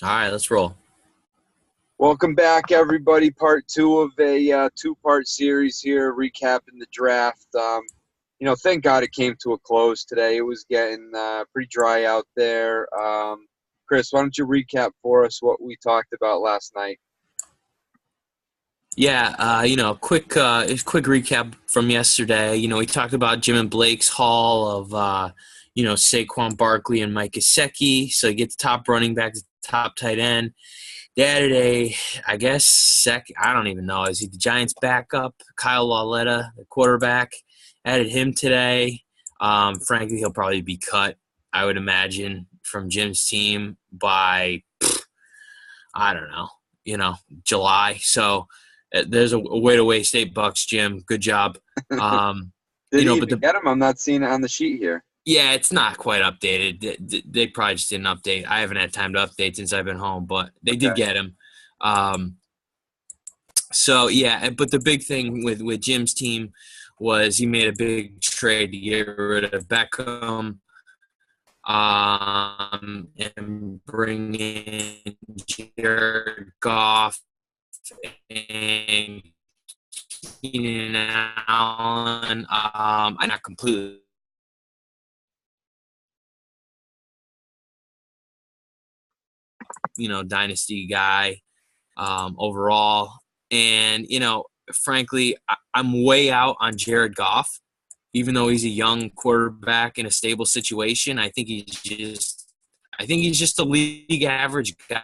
All right, let's roll. Welcome back, everybody. Part two of a two-part series here, recapping the draft. Thank God it came to a close today. It was getting pretty dry out there. Chris, why don't you recap for us what we talked about last night? Yeah, quick recap from yesterday. We talked about Jim and Blake's haul of, Saquon Barkley and Mike Gesicki. So you get the top running back, the top tight end. They added I don't even know. Is he the Giants' backup? Kyle Lauletta, the quarterback, added him today. Frankly, he'll probably be cut, I would imagine, from Jim's team by, I don't know, July. So there's a way to waste $8, Jim. Good job. Did he even get him? I'm not seeing it on the sheet here. Yeah, it's not quite updated. They probably just didn't update. I haven't had time to update since I've been home, but they did get him. But the big thing with Jim's team was he made a big trade to get rid of Beckham and bring in Jared Goff and Keenan Allen. I'm not completely dynasty guy overall. And, frankly, I'm way out on Jared Goff, even though he's a young quarterback in a stable situation. I think he's just a league average guy.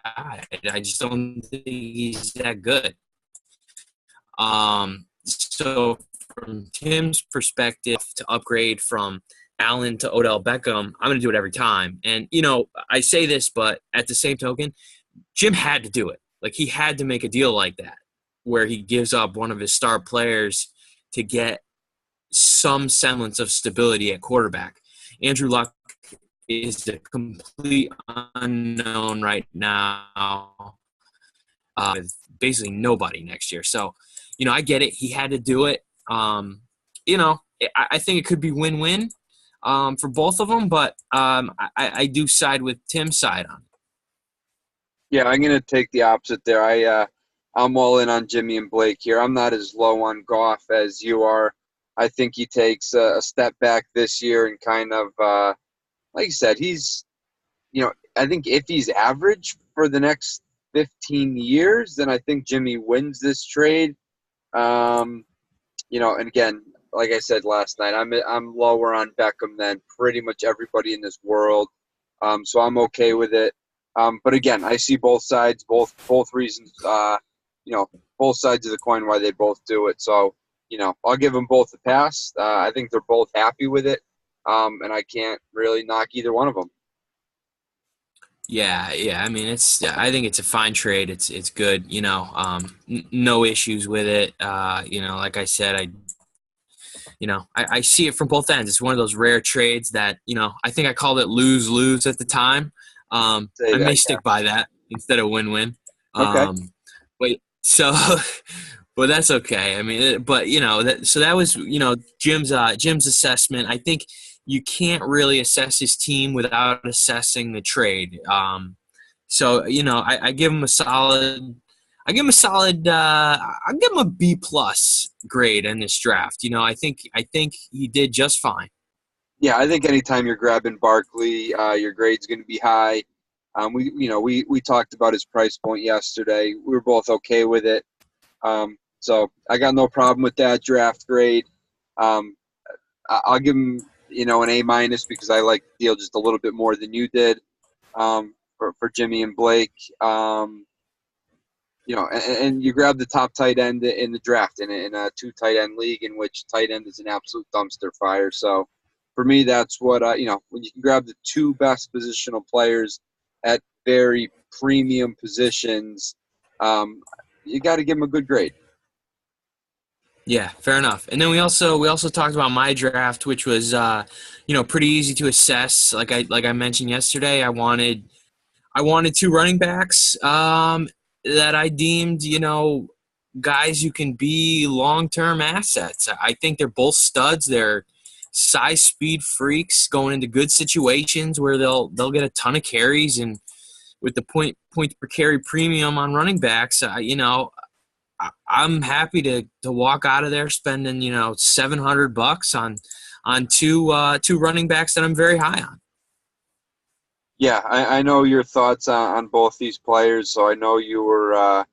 I just don't think he's that good. So from Tim's perspective, to upgrade from Allen to Odell Beckham, I'm going to do it every time. And, I say this, but at the same token, Jim had to do it. Like, he had to make a deal like that where he gives up one of his star players to get some semblance of stability at quarterback. Andrew Luck is a complete unknown right now with basically nobody next year. So, I get it. He had to do it. I think it could be win-win for both of them, but I do side with Tim's side on it. Yeah, I'm going to take the opposite there. I'm all in on Jimmy and Blake here. I'm not as low on Goff as you are. I think he takes a step back this year and kind of, like you said, he's, I think if he's average for the next 15 years, then I think Jimmy wins this trade. And again, like I said last night, I'm lower on Beckham than pretty much everybody in this world. So I'm okay with it. But again, I see both sides, both reasons, both sides of the coin why they both do it. So, I'll give them both a pass. I think they're both happy with it. And I can't really knock either one of them. Yeah. I mean, I think it's a fine trade. It's good. No issues with it. Like I said, I see it from both ends. It's one of those rare trades that, I think I called it lose-lose at the time. I may stick by that instead of win-win. Okay. But that's okay. I mean, so that was, Jim's assessment. I think you can't really assess his team without assessing the trade. I give him a solid. I'll give him a B+ grade in this draft. I think he did just fine. Yeah, I think anytime you're grabbing Barkley, your grade's going to be high. We talked about his price point yesterday. We were both okay with it. So I got no problem with that draft grade. I'll give him, an A- because I like the deal just a little bit more than you did for Jimmy and Blake. And you grab the top tight end in the draft in a 2 tight end league in which tight end is an absolute dumpster fire. So for me, that's what, when you can grab the 2 best positional players at very premium positions, you got to give them a good grade. Yeah, fair enough. And then we also talked about my draft, which was pretty easy to assess. Like I mentioned yesterday, I wanted 2 running backs that I deemed guys who can be long-term assets. I think they're both studs. They're size speed freaks going into good situations where they'll get a ton of carries and with the points per carry premium on running backs, I'm happy to walk out of there spending $700 on two running backs that I'm very high on. Yeah, I know your thoughts on both these players, so I know you were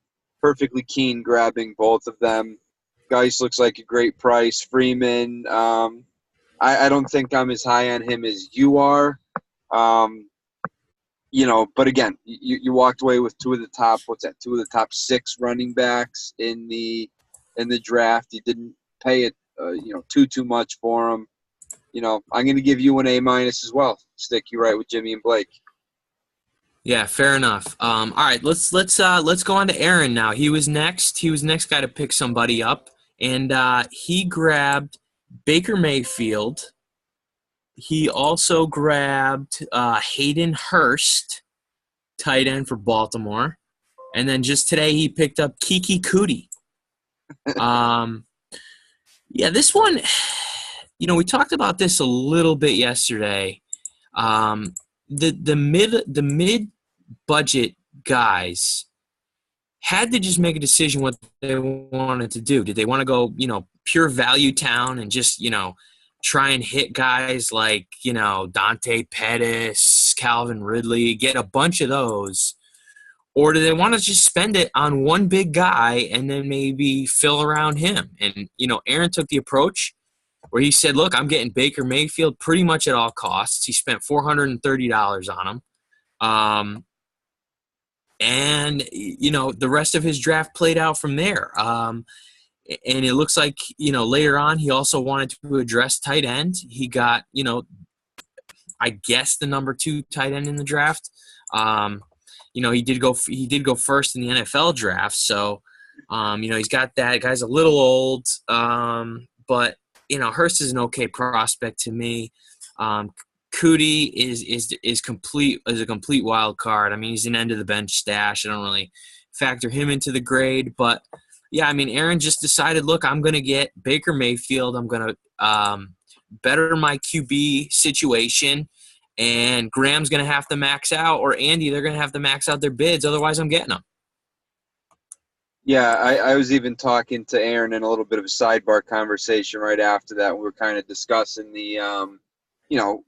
perfectly keen grabbing both of them. Geis looks like a great price. Freeman, I don't think I'm as high on him as you are. But again, you walked away with two of the top 6 running backs in the draft. You didn't pay it, too much for them. I'm going to give you an A- as well. Stick you right with Jimmy and Blake. Yeah, fair enough. All right, let's go on to Aaron now. He was next. He was the next guy to pick somebody up, and he grabbed Baker Mayfield. He also grabbed Hayden Hurst, tight end for Baltimore, and then just today he picked up Kiki Kuti. Yeah, this one, we talked about this a little bit yesterday. The mid budget guys had to just make a decision what they wanted to do. Did they want to go, pure value town and just, try and hit guys like, Dante Pettis, Calvin Ridley, get a bunch of those? Or do they want to just spend it on one big guy and then maybe fill around him? And, Aaron took the approach where he said, look, I'm getting Baker Mayfield pretty much at all costs. He spent $430 on him. And, the rest of his draft played out from there. And it looks like, later on he also wanted to address tight end. He got, I guess the number 2 tight end in the draft. He did go first in the NFL draft. So, he's got that. Guy's a little old, but, Hurst is an okay prospect to me. Kuti is a complete wild card. I mean, he's an end of the bench stash. I don't really factor him into the grade, but yeah, I mean, Aaron just decided, look, I'm going to get Baker Mayfield. I'm going to better my QB situation, and Graham's going to have to max out, or Andy, they're going to have to max out their bids. Otherwise, I'm getting them. Yeah, I was even talking to Aaron in a little bit of a sidebar conversation right after that. We were kind of discussing the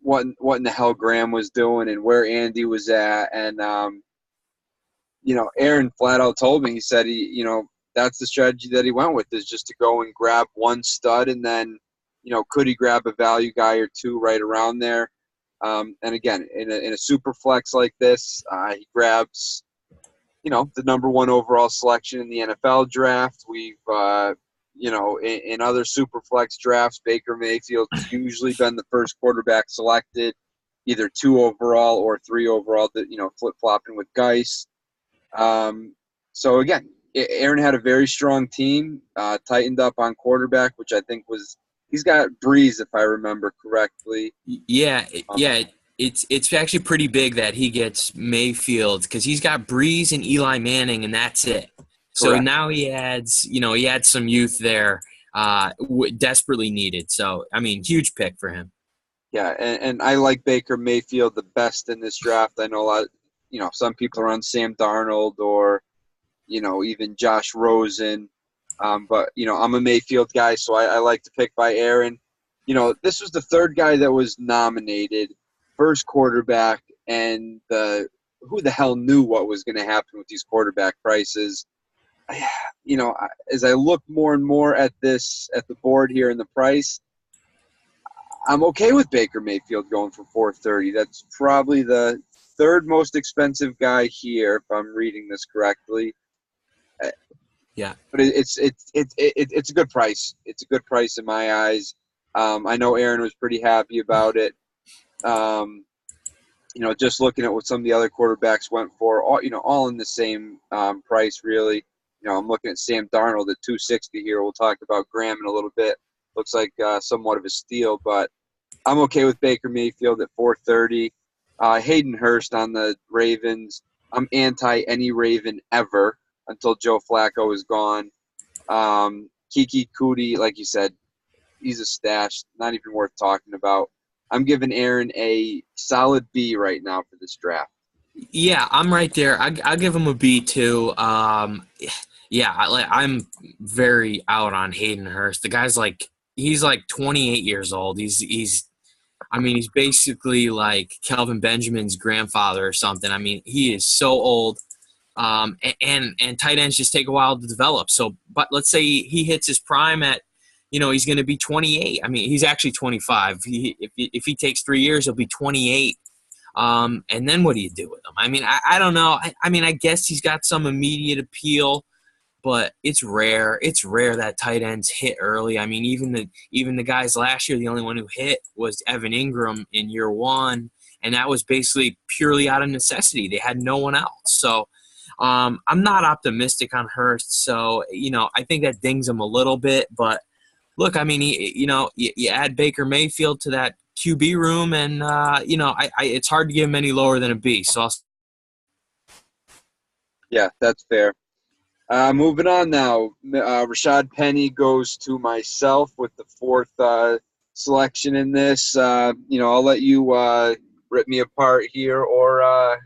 what in the hell Graham was doing and where Andy was at. And, Aaron flat out told me, he said, that's the strategy that he went with, is just to go and grab one stud and then, could he grab a value guy or two right around there? And again, in a super flex like this, he grabs, the number 1 overall selection in the NFL draft. We've, in other super flex drafts, Baker Mayfield's usually been the first quarterback selected, either 2 overall or 3 overall, flip-flopping with Geis. So again, Aaron had a very strong team, tightened up on quarterback, which I think he's got Breeze, if I remember correctly. Yeah. It's actually pretty big that he gets Mayfield because he's got Breeze and Eli Manning, and that's it. So Correct. Now he adds some youth there, desperately needed. So, I mean, huge pick for him. Yeah, and I like Baker Mayfield the best in this draft. I know a lot, some people are on Sam Darnold or, even Josh Rosen. But, I'm a Mayfield guy, so I like to pick by Aaron. This was the 3rd guy that was nominated, first quarterback, and who the hell knew what was going to happen with these quarterback prices? As I look more and more at the board here in the price, I'm okay with Baker Mayfield going for $430. That's probably the 3rd most expensive guy here, if I'm reading this correctly. Yeah, but it's a good price. It's a good price in my eyes. I know Aaron was pretty happy about it. Just looking at what some of the other quarterbacks went for, all in the same price, really. I'm looking at Sam Darnold at $260 here. We'll talk about Graham in a little bit. Looks like somewhat of a steal, but I'm okay with Baker Mayfield at $430. Hayden Hurst on the Ravens. I'm anti any Raven ever until Joe Flacco is gone. Kiki Kuti, like you said, he's a stash, not even worth talking about. I'm giving Aaron a solid B right now for this draft. Yeah, I'm right there. I'll give him a B too. Yeah, I'm very out on Hayden Hurst. The guy's like he's like 28 years old. I mean he's basically like Kelvin Benjamin's grandfather or something. I mean he is so old. And tight ends just take a while to develop. So, but let's say he hits his prime at, he's going to be 28. I mean, he's actually 25. If he takes 3 years, he'll be 28. And then what do you do with him? I mean, I don't know. I mean, I guess he's got some immediate appeal, but it's rare. It's rare that tight ends hit early. I mean, even the guys last year, the only one who hit was Evan Ingram in year one, and that was basically purely out of necessity. They had no one else. So I'm not optimistic on Hurst. So I think that dings him a little bit. But look, I mean, you add Baker Mayfield to that QB room, and it's hard to give him any lower than a B. So Yeah, that's fair. Moving on now. Rashad Penny goes to myself with the fourth selection in this. I'll let you rip me apart here, or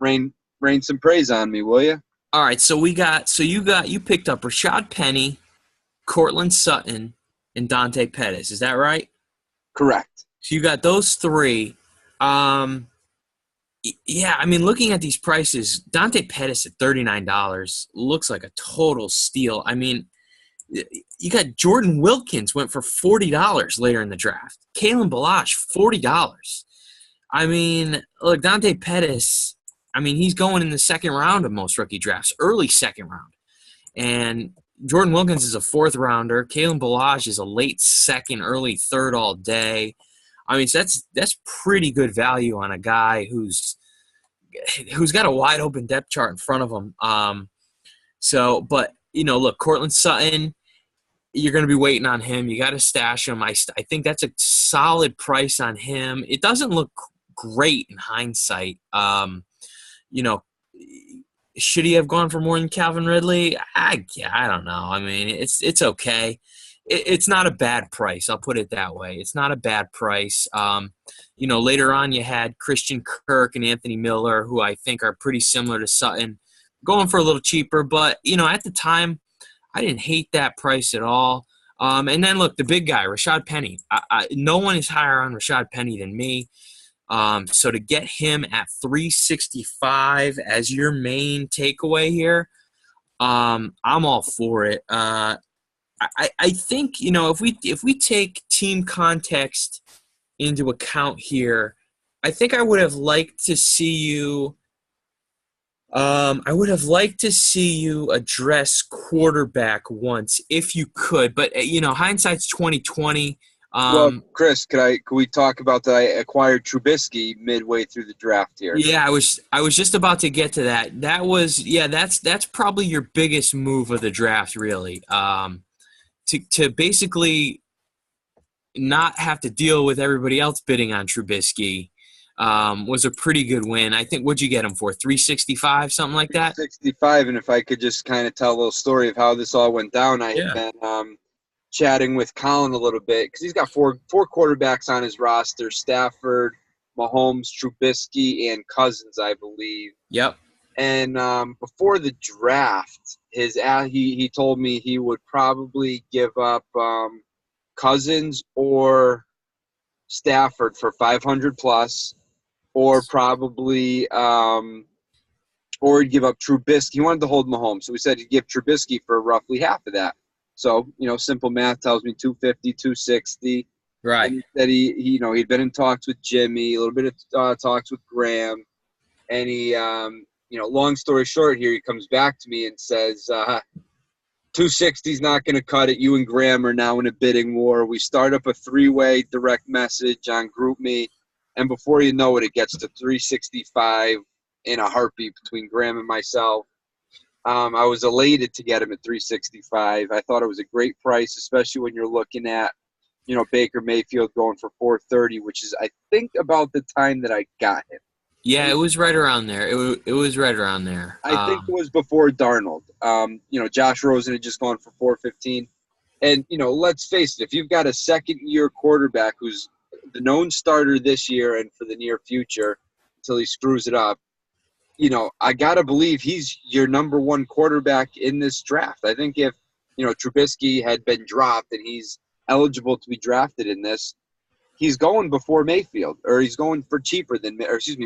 rain some praise on me, will you? all right, so you picked up Rashad Penny, Cortland Sutton, and Dante Pettis. Is that right? Correct. So you got those three. Yeah, I mean, looking at these prices, Dante Pettis at $39 looks like a total steal. I mean, you got Jordan Wilkins went for $40 later in the draft. Kalen Balash, $40. I mean, look, Dante Pettis, I mean, he's going in the second round of most rookie drafts, early second round. And Jordan Wilkins is a fourth rounder. Kalen Balash is a late second, early third all day. I mean, so that's pretty good value on a guy who's got a wide open depth chart in front of him. But look, Cortland Sutton, you're going to be waiting on him. You got to stash him. I think that's a solid price on him. It doesn't look great in hindsight. Should he have gone for more than Calvin Ridley? I don't know. I mean, it's okay. It's not a bad price. I'll put it that way. It's not a bad price. Later on you had Christian Kirk and Anthony Miller, who I think are pretty similar to Sutton, going for a little cheaper. But, at the time, I didn't hate that price at all. And then, look, the big guy, Rashad Penny. No one is higher on Rashad Penny than me. So to get him at $365 as your main takeaway here, I'm all for it. I think if we take team context into account here, I think I would have liked to see you. I would have liked to see you address quarterback once, if you could. But hindsight's 2020. Well, Chris, could we talk about that? I acquired Trubisky midway through the draft here. Yeah, I was just about to get to that. That's probably your biggest move of the draft, really. To basically not have to deal with everybody else bidding on Trubisky was a pretty good win. I think, what'd you get him for, $365, something like that? $365, and if I could just kind of tell a little story of how this all went down, I had been chatting with Colin a little bit because he's got four quarterbacks on his roster: Stafford, Mahomes, Trubisky, and Cousins, I believe. Yep. And before the draft, he told me he would probably give up Cousins or Stafford for 500 plus, or probably or he'd give up Trubisky. He wanted to hold Mahomes, so we said he'd give Trubisky for roughly half of that. So simple math tells me 250, 260. Right. And he said he'd been in talks with Jimmy, a little bit of talks with Graham, and he long story short here, he comes back to me and says, 260 is not going to cut it. You and Graham are now in a bidding war. We start up a three-way direct message on GroupMe, and before you know it, it gets to 365 in a heartbeat between Graham and myself. I was elated to get him at 365. I thought it was a great price, especially when you're looking at, Baker Mayfield going for 430, which is, I think, about the time that I got him. Yeah, it was right around there. It was right around there. I think it was before Darnold. Josh Rosen had just gone for 415. And, let's face it, if you've got a second-year quarterback who's the known starter this year and for the near future until he screws it up, I got to believe he's your number one quarterback in this draft. I think if, Trubisky had been dropped and he's eligible to be drafted in this, he's going before Mayfield, or he's going for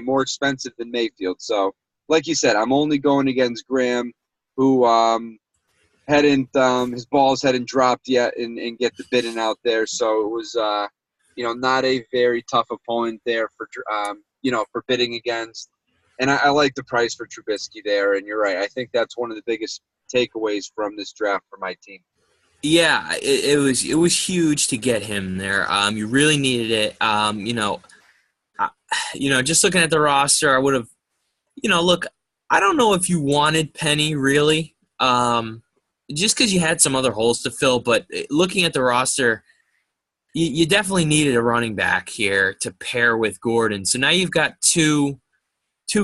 more expensive than Mayfield. So, like you said, I'm only going against Graham, who his balls hadn't dropped yet and get the bidding out there. So it was, not a very tough opponent there for bidding against. And I like the price for Trubisky there. And you're right. I think that's one of the biggest takeaways from this draft for my team. Yeah, it was huge to get him there. You really needed it. Just looking at the roster, I would have, look, I don't know if you wanted Penny really, just because you had some other holes to fill. But looking at the roster, you definitely needed a running back here to pair with Gordon. So now you've got two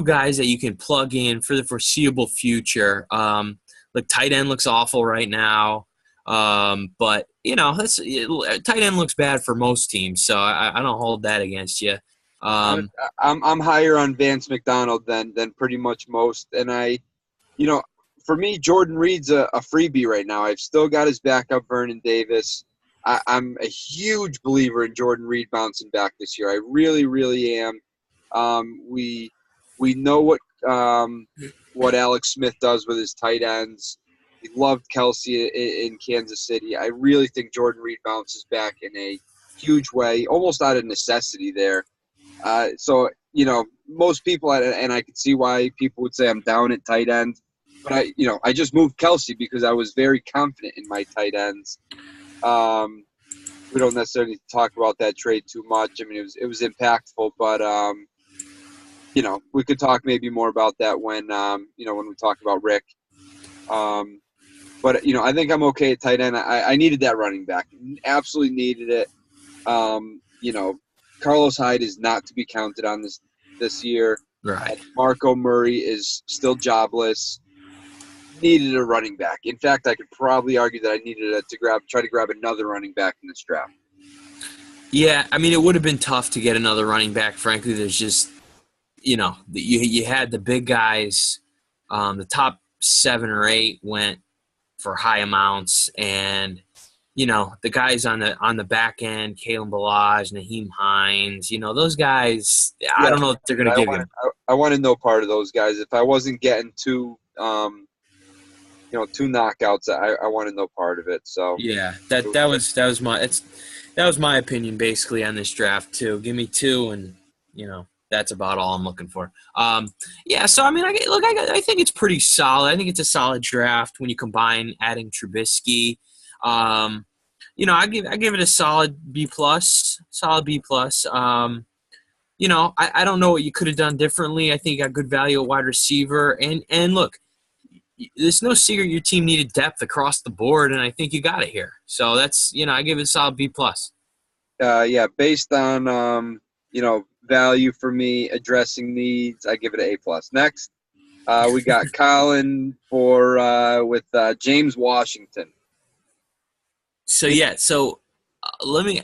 guys that you can plug in for the foreseeable future. Look, tight end looks awful right now. But tight end looks bad for most teams, so I don't hold that against you. I'm higher on Vance McDonald than pretty much most, and for me, Jordan Reed's a freebie right now. I've still got his backup, Vernon Davis. I'm a huge believer in Jordan Reed bouncing back this year. I really, really am. We know what Alex Smith does with his tight ends. He loved Kelsey in Kansas City. I really think Jordan Reed bounces back in a huge way, almost out of necessity there. So, most people, and I can see why people would say I'm down at tight end. But I just moved Kelsey because I was very confident in my tight ends. We don't necessarily talk about that trade too much. I mean, it was impactful, but we could talk maybe more about that when we talk about Rick. But I think I'm okay at tight end. I needed that running back. Absolutely needed it. Carlos Hyde is not to be counted on this year. Right. Marco Murray is still jobless. Needed a running back. In fact, I could probably argue that I needed try to grab another running back in this draft. Yeah, I mean, it would have been tough to get another running back. Frankly, there's just, you had the big guys. The top 7 or 8 went for high amounts, and the guys on the back end, Kalen Ballage, Naheem Hines, those guys. Yeah, I don't know if they're going to give you. I wanted no part of those guys. If I wasn't getting two knockouts, I wanted no part of it. So yeah, that was my opinion basically on this draft too. Give me 2, and that's about all I'm looking for. Yeah, so I mean, I think it's pretty solid. I think it's a solid draft when you combine adding Trubisky. I give it a solid B+. Solid B+. I don't know what you could have done differently. I think you got good value at wide receiver, and look, there's no secret your team needed depth across the board, and I think you got it here. So that's I give it a solid B+. Yeah, based on value for me, addressing needs, I give it an A+. Next, we got Colin with James Washington. So yeah, let me.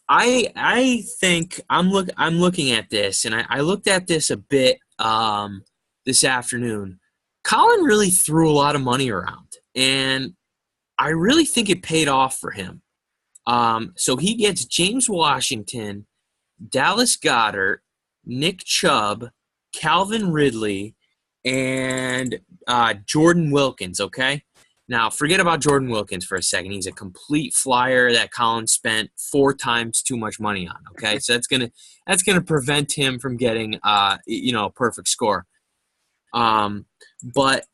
I think I'm looking at this, and I looked at this a bit this afternoon. Colin really threw a lot of money around, and I really think it paid off for him. So he gets James Washington, Dallas Goedert, Nick Chubb, Calvin Ridley, and Jordan Wilkins, okay? Now, forget about Jordan Wilkins for a second. He's a complete flyer that Colin spent 4 times too much money on, okay? So that's gonna prevent him from getting a perfect score. But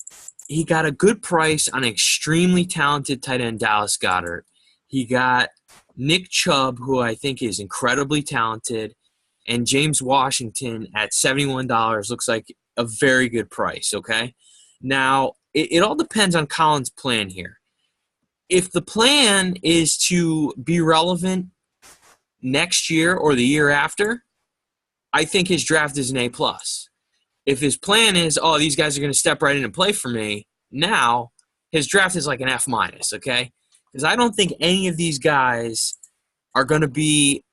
he got a good price on an extremely talented tight end, Dallas Goedert. He got Nick Chubb, who I think is incredibly talented, and James Washington at $71 looks like a very good price, okay? Now, it all depends on Colin's plan here. If the plan is to be relevant next year or the year after, I think his draft is an A+. If his plan is, these guys are going to step right in and play for me, now his draft is like an F-, okay? Because I don't think any of these guys are going to be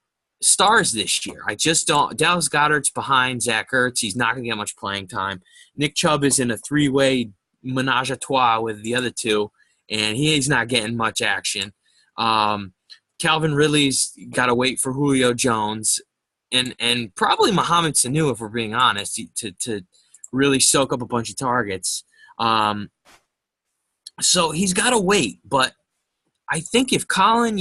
stars this year. I just don't. Dallas Goedert's behind Zach Ertz. He's not going to get much playing time. Nick Chubb is in a three-way menage a trois with the other two, and he's not getting much action. Calvin Ridley's got to wait for Julio Jones and probably Mohamed Sanu, if we're being honest, to really soak up a bunch of targets. So he's got to wait. But I think if Colin,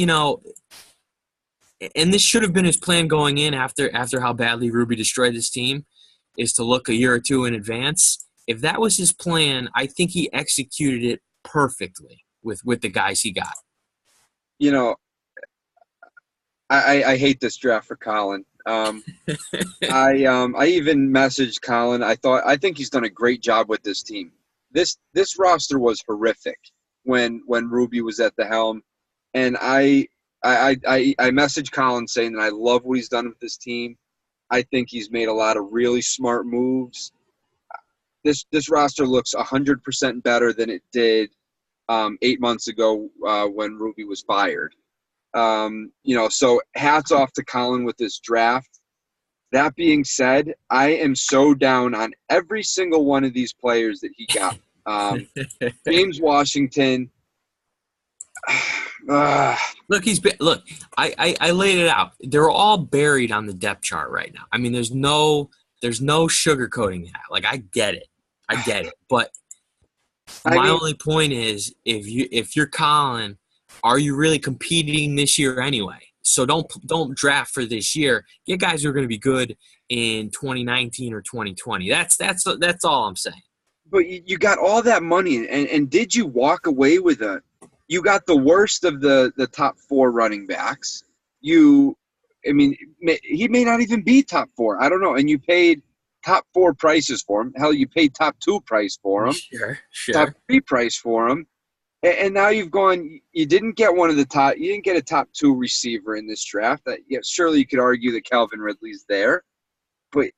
and this should have been his plan going in after how badly Ruby destroyed this team, is to look a year or two in advance. If that was his plan, I think he executed it perfectly with the guys he got. I hate this draft for Colin. I even messaged Colin. I think he's done a great job with this team. This roster was horrific when Ruby was at the helm, and I messaged Colin saying that I love what he's done with this team. I think he's made a lot of really smart moves. This roster looks 100% better than it did 8 months ago when Ruby was fired. So hats off to Colin with this draft. That being said, I am so down on every single one of these players that he got. James Washington. Look, I laid it out. They're all buried on the depth chart right now. I mean, there's no sugarcoating that. Like, I get it. But my only point is, if you're Colin, are you really competing this year anyway? So don't draft for this year. Get guys who are going to be good in 2019 or 2020. That's all I'm saying. But you got all that money, and did you walk away with you got the worst of the top four running backs. He may not even be top four. I don't know. And you paid top four prices for him. Hell, you paid top two price for him. Sure. Top three price for him. And now you didn't get you didn't get a top two receiver in this draft. Surely you could argue that Calvin Ridley's there. But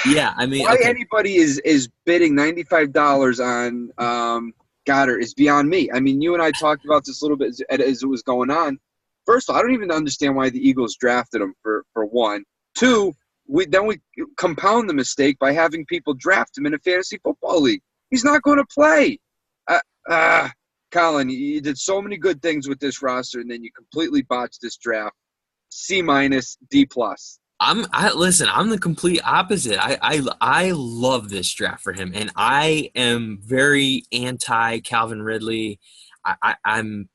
yeah, I mean, why anybody is bidding $95 on Goddard is beyond me. I mean, you and I talked about this a little bit as it was going on. First of all, I don't even understand why the Eagles drafted him for one. Two, we compound the mistake by having people draft him in a fantasy football league. He's not going to play. Colin, you did so many good things with this roster, and then you completely botched this draft. C-, D+. I'm the complete opposite. I love this draft for him, and I am very anti Calvin Ridley. I'm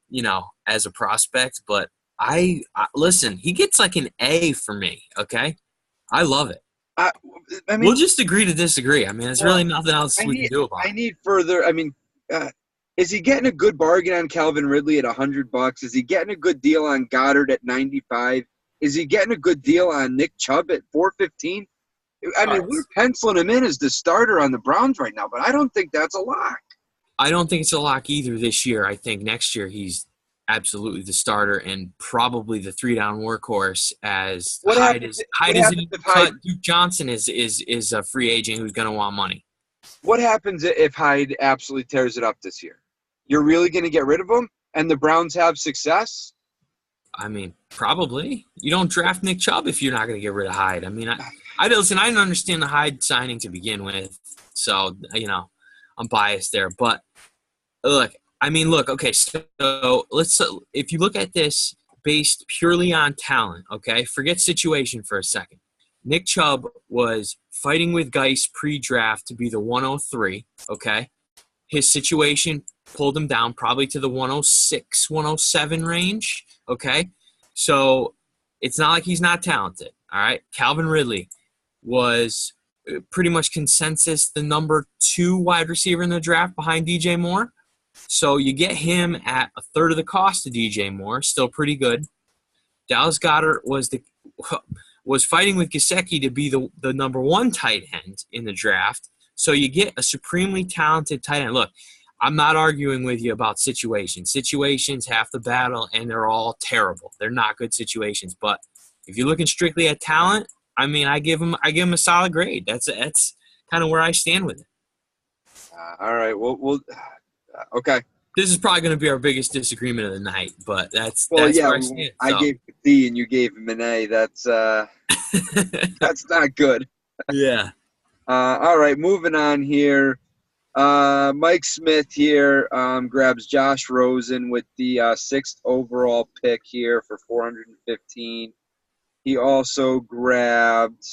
as a prospect, but I listen. He gets like an A for me. Okay, I love it. We'll just agree to disagree. I mean, there's really nothing else we can do about it. I need further. I mean, is he getting a good bargain on Calvin Ridley at $100? Is he getting a good deal on Goddard at $95? Is he getting a good deal on Nick Chubb at $415? I mean, we're penciling him in as the starter on the Browns right now, but I don't think that's a lock. I don't think it's a lock either this year. I think next year he's absolutely the starter and probably the 3-down workhorse. As Hyde is cut. Duke Johnson is a free agent who's going to want money. What happens if Hyde absolutely tears it up this year? You're really going to get rid of him, and the Browns have success? I mean, probably. You don't draft Nick Chubb if you're not going to get rid of Hyde. I mean, I didn't understand the Hyde signing to begin with, so I'm biased there. But look, okay, so if you look at this based purely on talent, okay, forget situation for a second. Nick Chubb was fighting with Geis pre-draft to be the 103, okay? His situation pulled him down probably to the 106, 107 range, okay? So it's not like he's not talented, all right? Calvin Ridley was pretty much consensus the number 2 wide receiver in the draft behind DJ Moore. So you get him at a third of the cost of DJ Moore, still pretty good. Dallas Goedert was fighting with Gesicki to be the number 1 tight end in the draft. So you get a supremely talented tight end. Look, I'm not arguing with you about situations. Situations half the battle, and they're all terrible. They're not good situations. But if you're looking strictly at talent, I mean, I give him a solid grade. That's kind of where I stand with it. All right. Well, okay. This is probably going to be our biggest disagreement of the night, but that's Well, yeah, where I stand. I So. gave a D and you gave him an A. That's not good. Yeah. All right, moving on here. Mike Smith here grabs Josh Rosen with the 6th overall pick here for $415. He also grabbed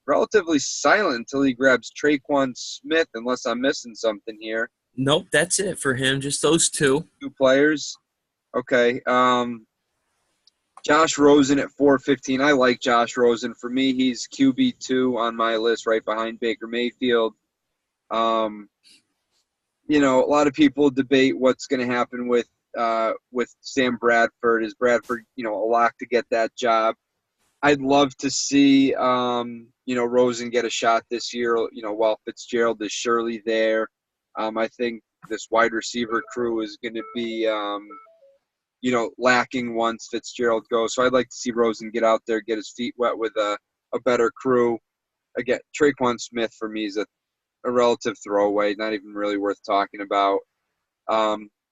relatively silent until he grabs Traquan Smith, unless I'm missing something here. Nope, that's it for him. Just those two. 2 players. Okay. Josh Rosen at 415. I like Josh Rosen. For me, he's QB2 on my list, right behind Baker Mayfield. You know, a lot of people debate what's going to happen with Sam Bradford. Is Bradford, you know, a lock to get that job? I'd love to see, you know, Rosen get a shot this year, you know, while Fitzgerald is surely there. I think this wide receiver crew is going to be, you know, lacking once Fitzgerald goes. So I'd like to see Rosen get out there, get his feet wet with a better crew. Again, Traquan Smith for me is a relative throwaway, not even really worth talking about.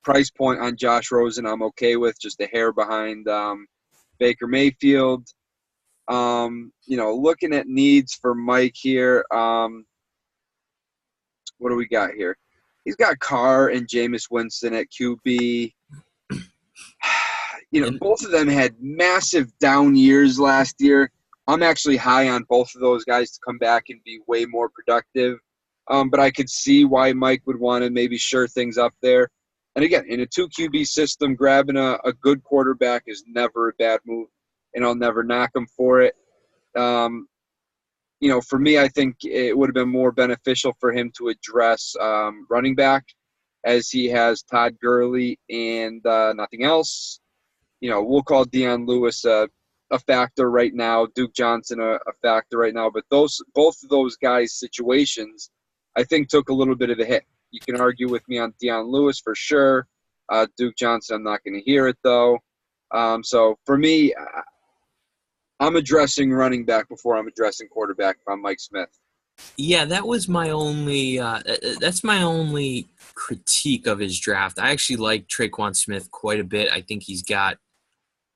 Price point on Josh Rosen I'm okay with, just a hair behind Baker Mayfield. You know, looking at needs for Mike here, what do we got here? He's got Carr and Jameis Winston at QB. You know, both of them had massive down years last year. I'm actually high on both of those guys to come back and be way more productive. But I could see why Mike would want to maybe shore things up there. And again, in a 2 QB system, grabbing a good quarterback is never a bad move, and I'll never knock him for it. You know, for me, I think it would have been more beneficial for him to address running back, as he has Todd Gurley and nothing else. You know, we'll call Deion Lewis a factor right now, Duke Johnson a factor right now, but both of those guys' situations, I think, took a little bit of a hit. You can argue with me on Deion Lewis for sure. Duke Johnson, I'm not going to hear it though. So for me, I'm addressing running back before I'm addressing quarterback from Mike Smith. Yeah, that was my only that's my only critique of his draft. I actually like Traquan Smith quite a bit. I think he's got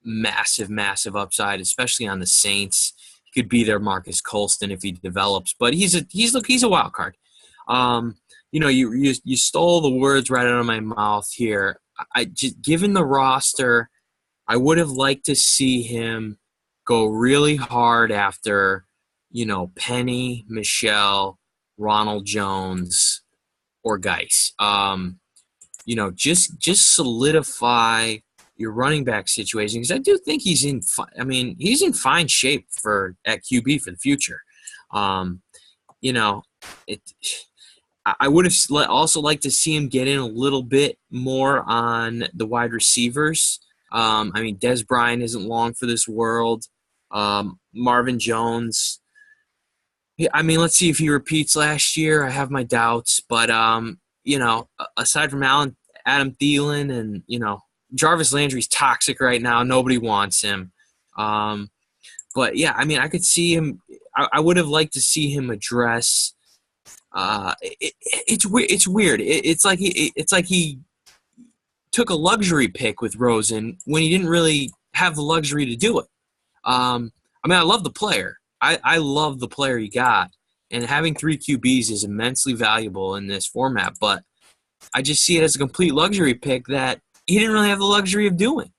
massive upside, especially on the Saints. He could be their Marcus Colston if he develops, but he's a wild card. You know, you stole the words right out of my mouth here. I just, given the roster, I would have liked to see him go really hard after, you know, Penny, Michelle, Ronald Jones, or Geis. You know, just solidify your running back situation, because I do think he's in fine shape at QB for the future. You know, I would have also liked to see him get in a little bit more on the wide receivers. I mean, Des Bryant isn't long for this world. Marvin Jones, I mean, let's see if he repeats last year. I have my doubts. But, you know, aside from Adam Thielen and, you know, Jarvis Landry's toxic right now. Nobody wants him. But, yeah, I mean, I could see him – I would have liked to see him address it's weird. It's like he took a luxury pick with Rosen when he didn't really have the luxury to do it. I mean, I love the player. I love the player he got, and having 3 QBs is immensely valuable in this format. But I just see it as a complete luxury pick that he didn't really have the luxury of doing.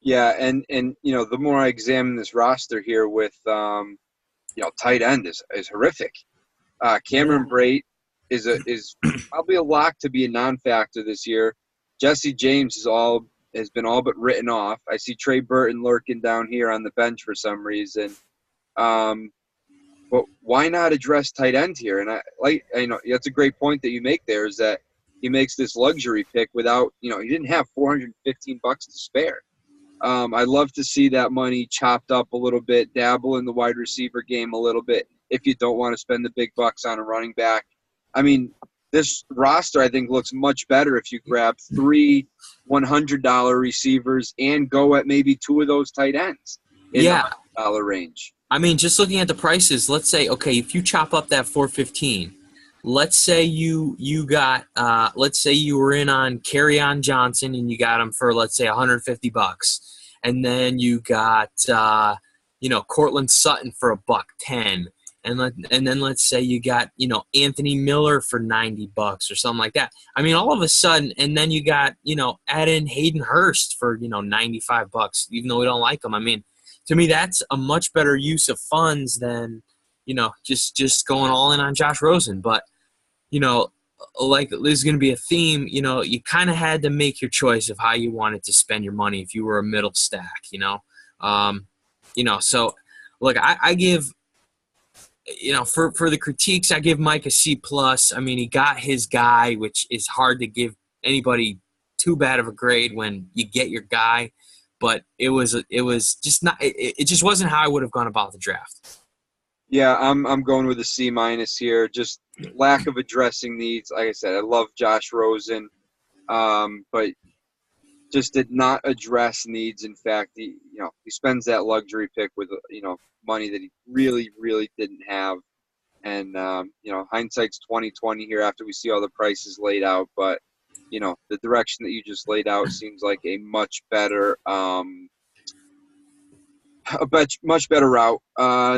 Yeah, and you know, the more I examine this roster here with you know, tight end is horrific. Cameron Brate is probably a lock to be a non-factor this year. Jesse James has been all but written off. I see Trey Burton lurking down here on the bench for some reason. But why not address tight end here? And I know that's a great point that you make there, is that he makes this luxury pick without, you know, he didn't have $415 to spare. I'd love to see that money chopped up a little bit, dabble in the wide receiver game a little bit if you don't want to spend the big bucks on a running back. I mean, this roster, I think, looks much better if you grab 3 $100 receivers and go at maybe 2 of those tight ends in the $100 range. I mean, just looking at the prices, let's say, okay, if you chop up that $415, let's say you got let's say you were in on Kerryon Johnson and you got him for, let's say, $150, and then you got Cortland Sutton for $110, and then let's say you got Anthony Miller for $90 or something like that. I mean, all of a sudden, and then you got add in Hayden Hurst for $95, even though we don't like him. I mean, to me, that's a much better use of funds than just going all in on Josh Rosen. But like this is going to be a theme. You kind of had to make your choice of how you wanted to spend your money if you were a middle stack. So look, I give. For the critiques, I give Mike a C+. I mean, he got his guy, which is hard to give anybody too bad of a grade when you get your guy. But it was just not. It just wasn't how I would have gone about the draft. Yeah, I'm going with a C- here. Just lack of addressing needs. Like I said, I love Josh Rosen, but just did not address needs. In fact, he spends that luxury pick with money that he really, really didn't have. And hindsight's 20/20 here after we see all the prices laid out. But the direction that you just laid out seems like a much better much better route.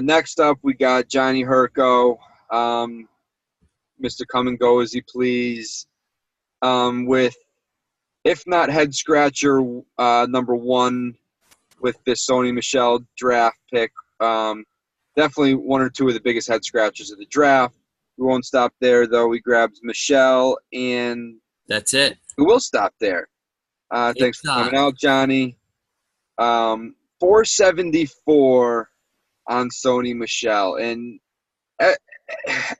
Next up, we got Johnny Herco, Mr. Come and Go as he please, with, if not head scratcher, number one with this Sony Michel draft pick. Definitely one or two of the biggest head scratchers of the draft. We won't stop there, though. We grabbed Michel, and that's it. We will stop there. Thanks for coming out, Johnny. 474 on Sony Michel. And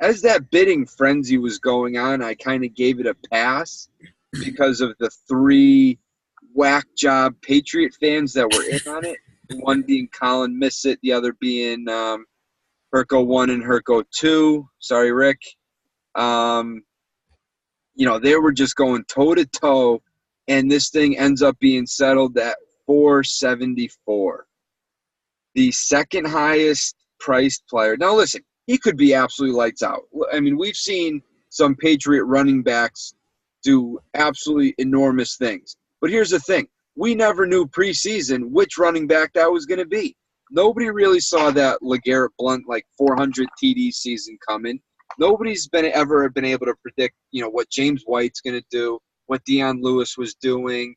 as that bidding frenzy was going on, I kind of gave it a pass because of the three whack job Patriot fans that were in on it. One being Colin Missett, the other being Herco 1 and Herco 2. Sorry, Rick. They were just going toe-to-toe, and this thing ends up being settled at 474. The second highest priced player. Now, listen, he could be absolutely lights out. I mean, we've seen some Patriot running backs do absolutely enormous things. But here's the thing. We never knew preseason which running back that was going to be. Nobody really saw that LeGarrette Blount, 400 TD season coming. Nobody's ever been able to predict, what James White's going to do, what Deion Lewis was doing.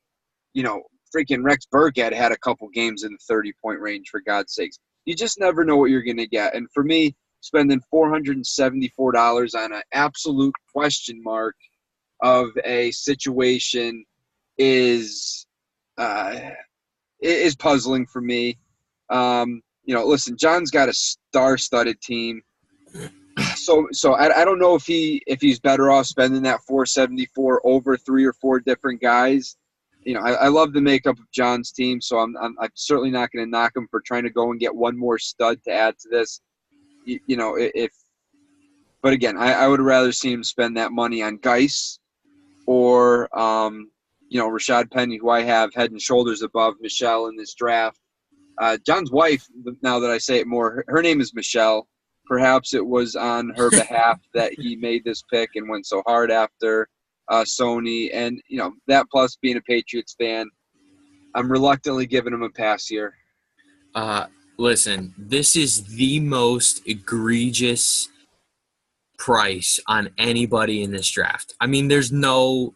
Freaking Rex Burkhead had a couple games in the 30-point range, for God's sakes. You just never know what you're going to get. And for me, spending $474 on an absolute question mark of a situation is puzzling for me. Listen, John's got a star-studded team. So I don't know if he's better off spending that $474 over 3 or 4 different guys. I love the makeup of John's team, so I'm certainly not going to knock him for trying to go and get one more stud to add to this. But again, I would rather see him spend that money on Geis or Rashad Penny, who I have head and shoulders above Michelle in this draft. John's wife, now that I say it more, her name is Michelle. Perhaps it was on her behalf that he made this pick and went so hard after Sony. And, that plus being a Patriots fan, I'm reluctantly giving him a pass here. Listen, this is the most egregious price on anybody in this draft. I mean, there's no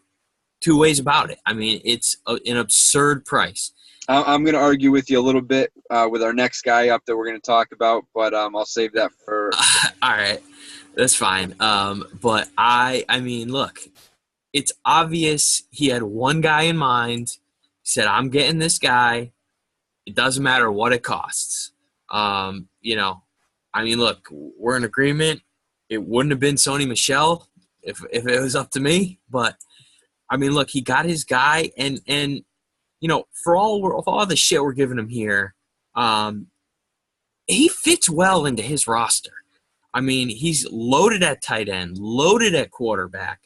two ways about it. I mean, it's an absurd price. I'm going to argue with you a little bit with our next guy up that we're going to talk about, but I'll save that for – All right. That's fine. But I mean, look, it's obvious he had one guy in mind. He said, I'm getting this guy. It doesn't matter what it costs. I mean, look, we're in agreement. It wouldn't have been Sony Michel if it was up to me. But, I mean, look, he got his guy. And for all the shit we're giving him here, he fits well into his roster. I mean, he's loaded at tight end, loaded at quarterback.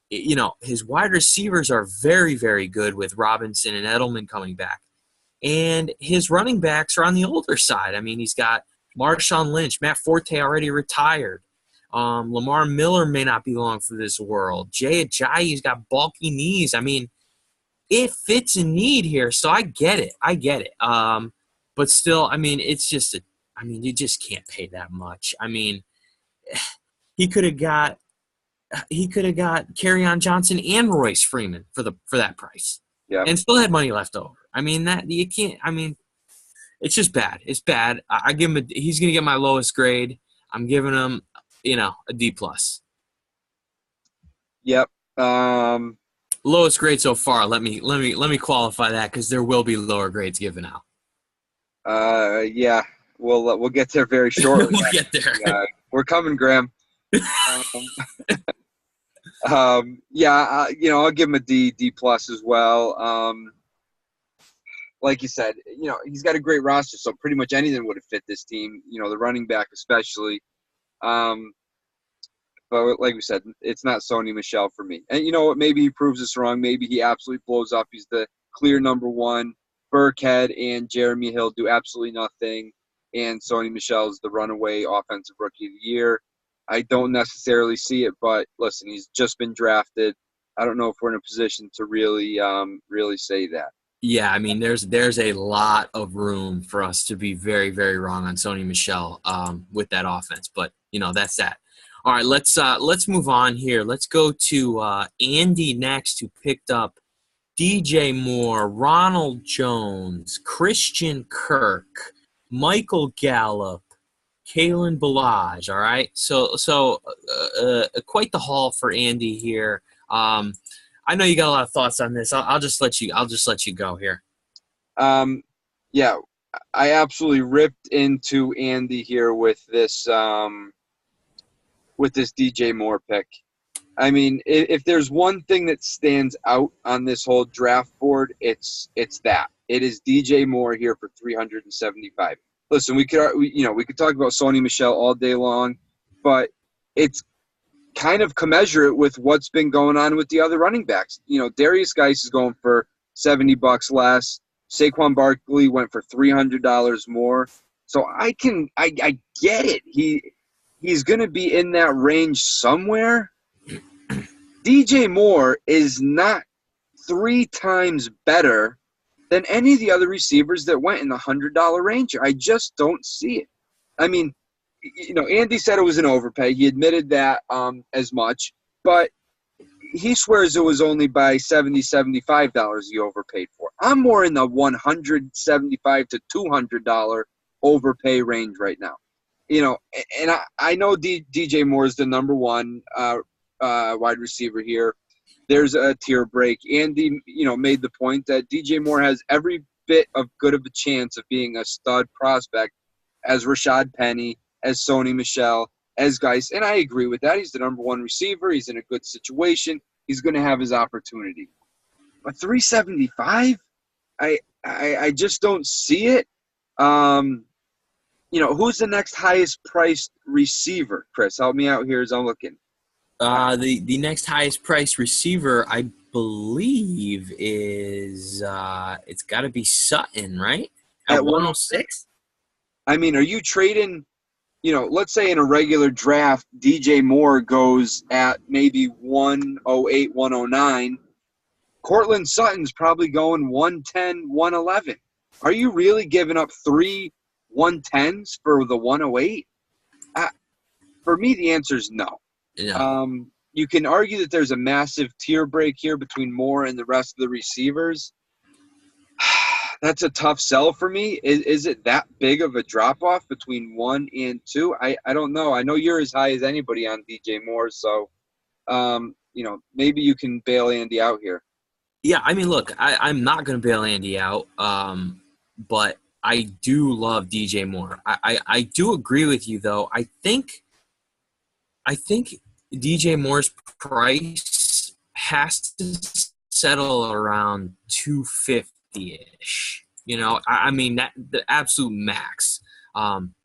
His wide receivers are very, very good with Robinson and Edelman coming back. And his running backs are on the older side. I mean, he's got Marshawn Lynch, Matt Forte already retired. Lamar Miller may not be long for this world. Jay Ajayi's got bulky knees. I mean, it fits a need here, so I get it. But still, I mean, it's just you just can't pay that much. I mean, he could have got Kerryon Johnson and Royce Freeman for that price. Yeah. And still had money left over. I mean, that you can't. I mean, it's just bad. It's bad. I give him he's going to get my lowest grade. I'm giving him, a D+. Yep. Lowest grade so far. Let me qualify that because there will be lower grades given out. Yeah. We'll get there very shortly. We'll get there. We're coming, Graham. Yeah. I'll give him a D+ as well. Like you said, he's got a great roster, so pretty much anything would have fit this team. The running back especially. But like we said, it's not Sony Michel for me. And you know what? Maybe he proves us wrong. Maybe he absolutely blows up. He's the clear number one. Burkhead and Jeremy Hill do absolutely nothing. And Sony Michel is the runaway offensive rookie of the year. I don't necessarily see it, but listen, he's just been drafted. I don't know if we're in a position to really say that. Yeah, I mean, there's a lot of room for us to be very, very wrong on Sony Michel with that offense, but that's that. All right, let's move on here. Let's go to Andy next, who picked up DJ Moore, Ronald Jones, Christian Kirk, Michael Gallup, Kalen Ballage. All right, so quite the haul for Andy here. I know you got a lot of thoughts on this. I'll just let you go here. Yeah, I absolutely ripped into Andy here with this DJ Moore pick. I mean, if there's one thing that stands out on this whole draft board, it's that. It is DJ Moore here for $375. Listen, we could talk about Sony Michel all day long, but it's kind of commensurate with what's been going on with the other running backs. Darius Geis is going for $70 less. Saquon Barkley went for $300 more. So I get it. He's going to be in that range somewhere. DJ Moore is not 3 times better than any of the other receivers that went in the $100 range. I just don't see it. I mean, Andy said it was an overpay. He admitted that as much, but he swears it was only by $75 he overpaid for. I'm more in the $175 to $200 overpay range right now. And I know DJ Moore is the number one wide receiver here. There's a tier break. Andy, made the point that DJ Moore has every bit of good of a chance of being a stud prospect as Rashad Penny, as Sony Michel, as Geis. And I agree with that. He's the number one receiver. He's in a good situation. He's going to have his opportunity. But $375? I just don't see it. Who's the next highest priced receiver? Chris, help me out here as I'm looking. The next highest priced receiver, I believe, is it's got to be Sutton, right? At 106? I mean, are you trading, let's say in a regular draft, DJ Moore goes at maybe 108, 109. Cortland Sutton's probably going 110, 111. Are you really giving up 3 110s for the 108? For me, the answer is no. Yeah. You can argue that there's a massive tier break here between Moore and the rest of the receivers. That's a tough sell for me. Is it that big of a drop-off between 1 and 2? I don't know. I know you're as high as anybody on DJ Moore, so maybe you can bail Andy out here. Yeah, I mean, look, I'm not going to bail Andy out, but I do love DJ Moore. I do agree with you, though. I think DJ Moore's price has to settle around $250-ish. I mean, that the absolute max.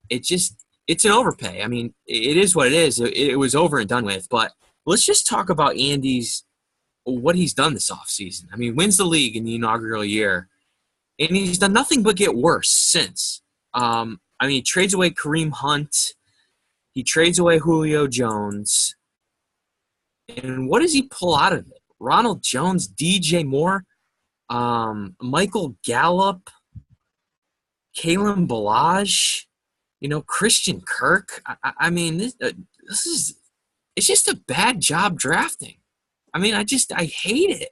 It's an overpay. I mean, it is what it is. It was over and done with. But let's just talk about what he's done this offseason. I mean, wins the league in the inaugural year, and he's done nothing but get worse since. He trades away Kareem Hunt. He trades away Julio Jones. And what does he pull out of it? Ronald Jones, DJ Moore, Michael Gallup, Kalen Balaj, Christian Kirk. I mean, this is – it's just a bad job drafting. I mean, I hate it.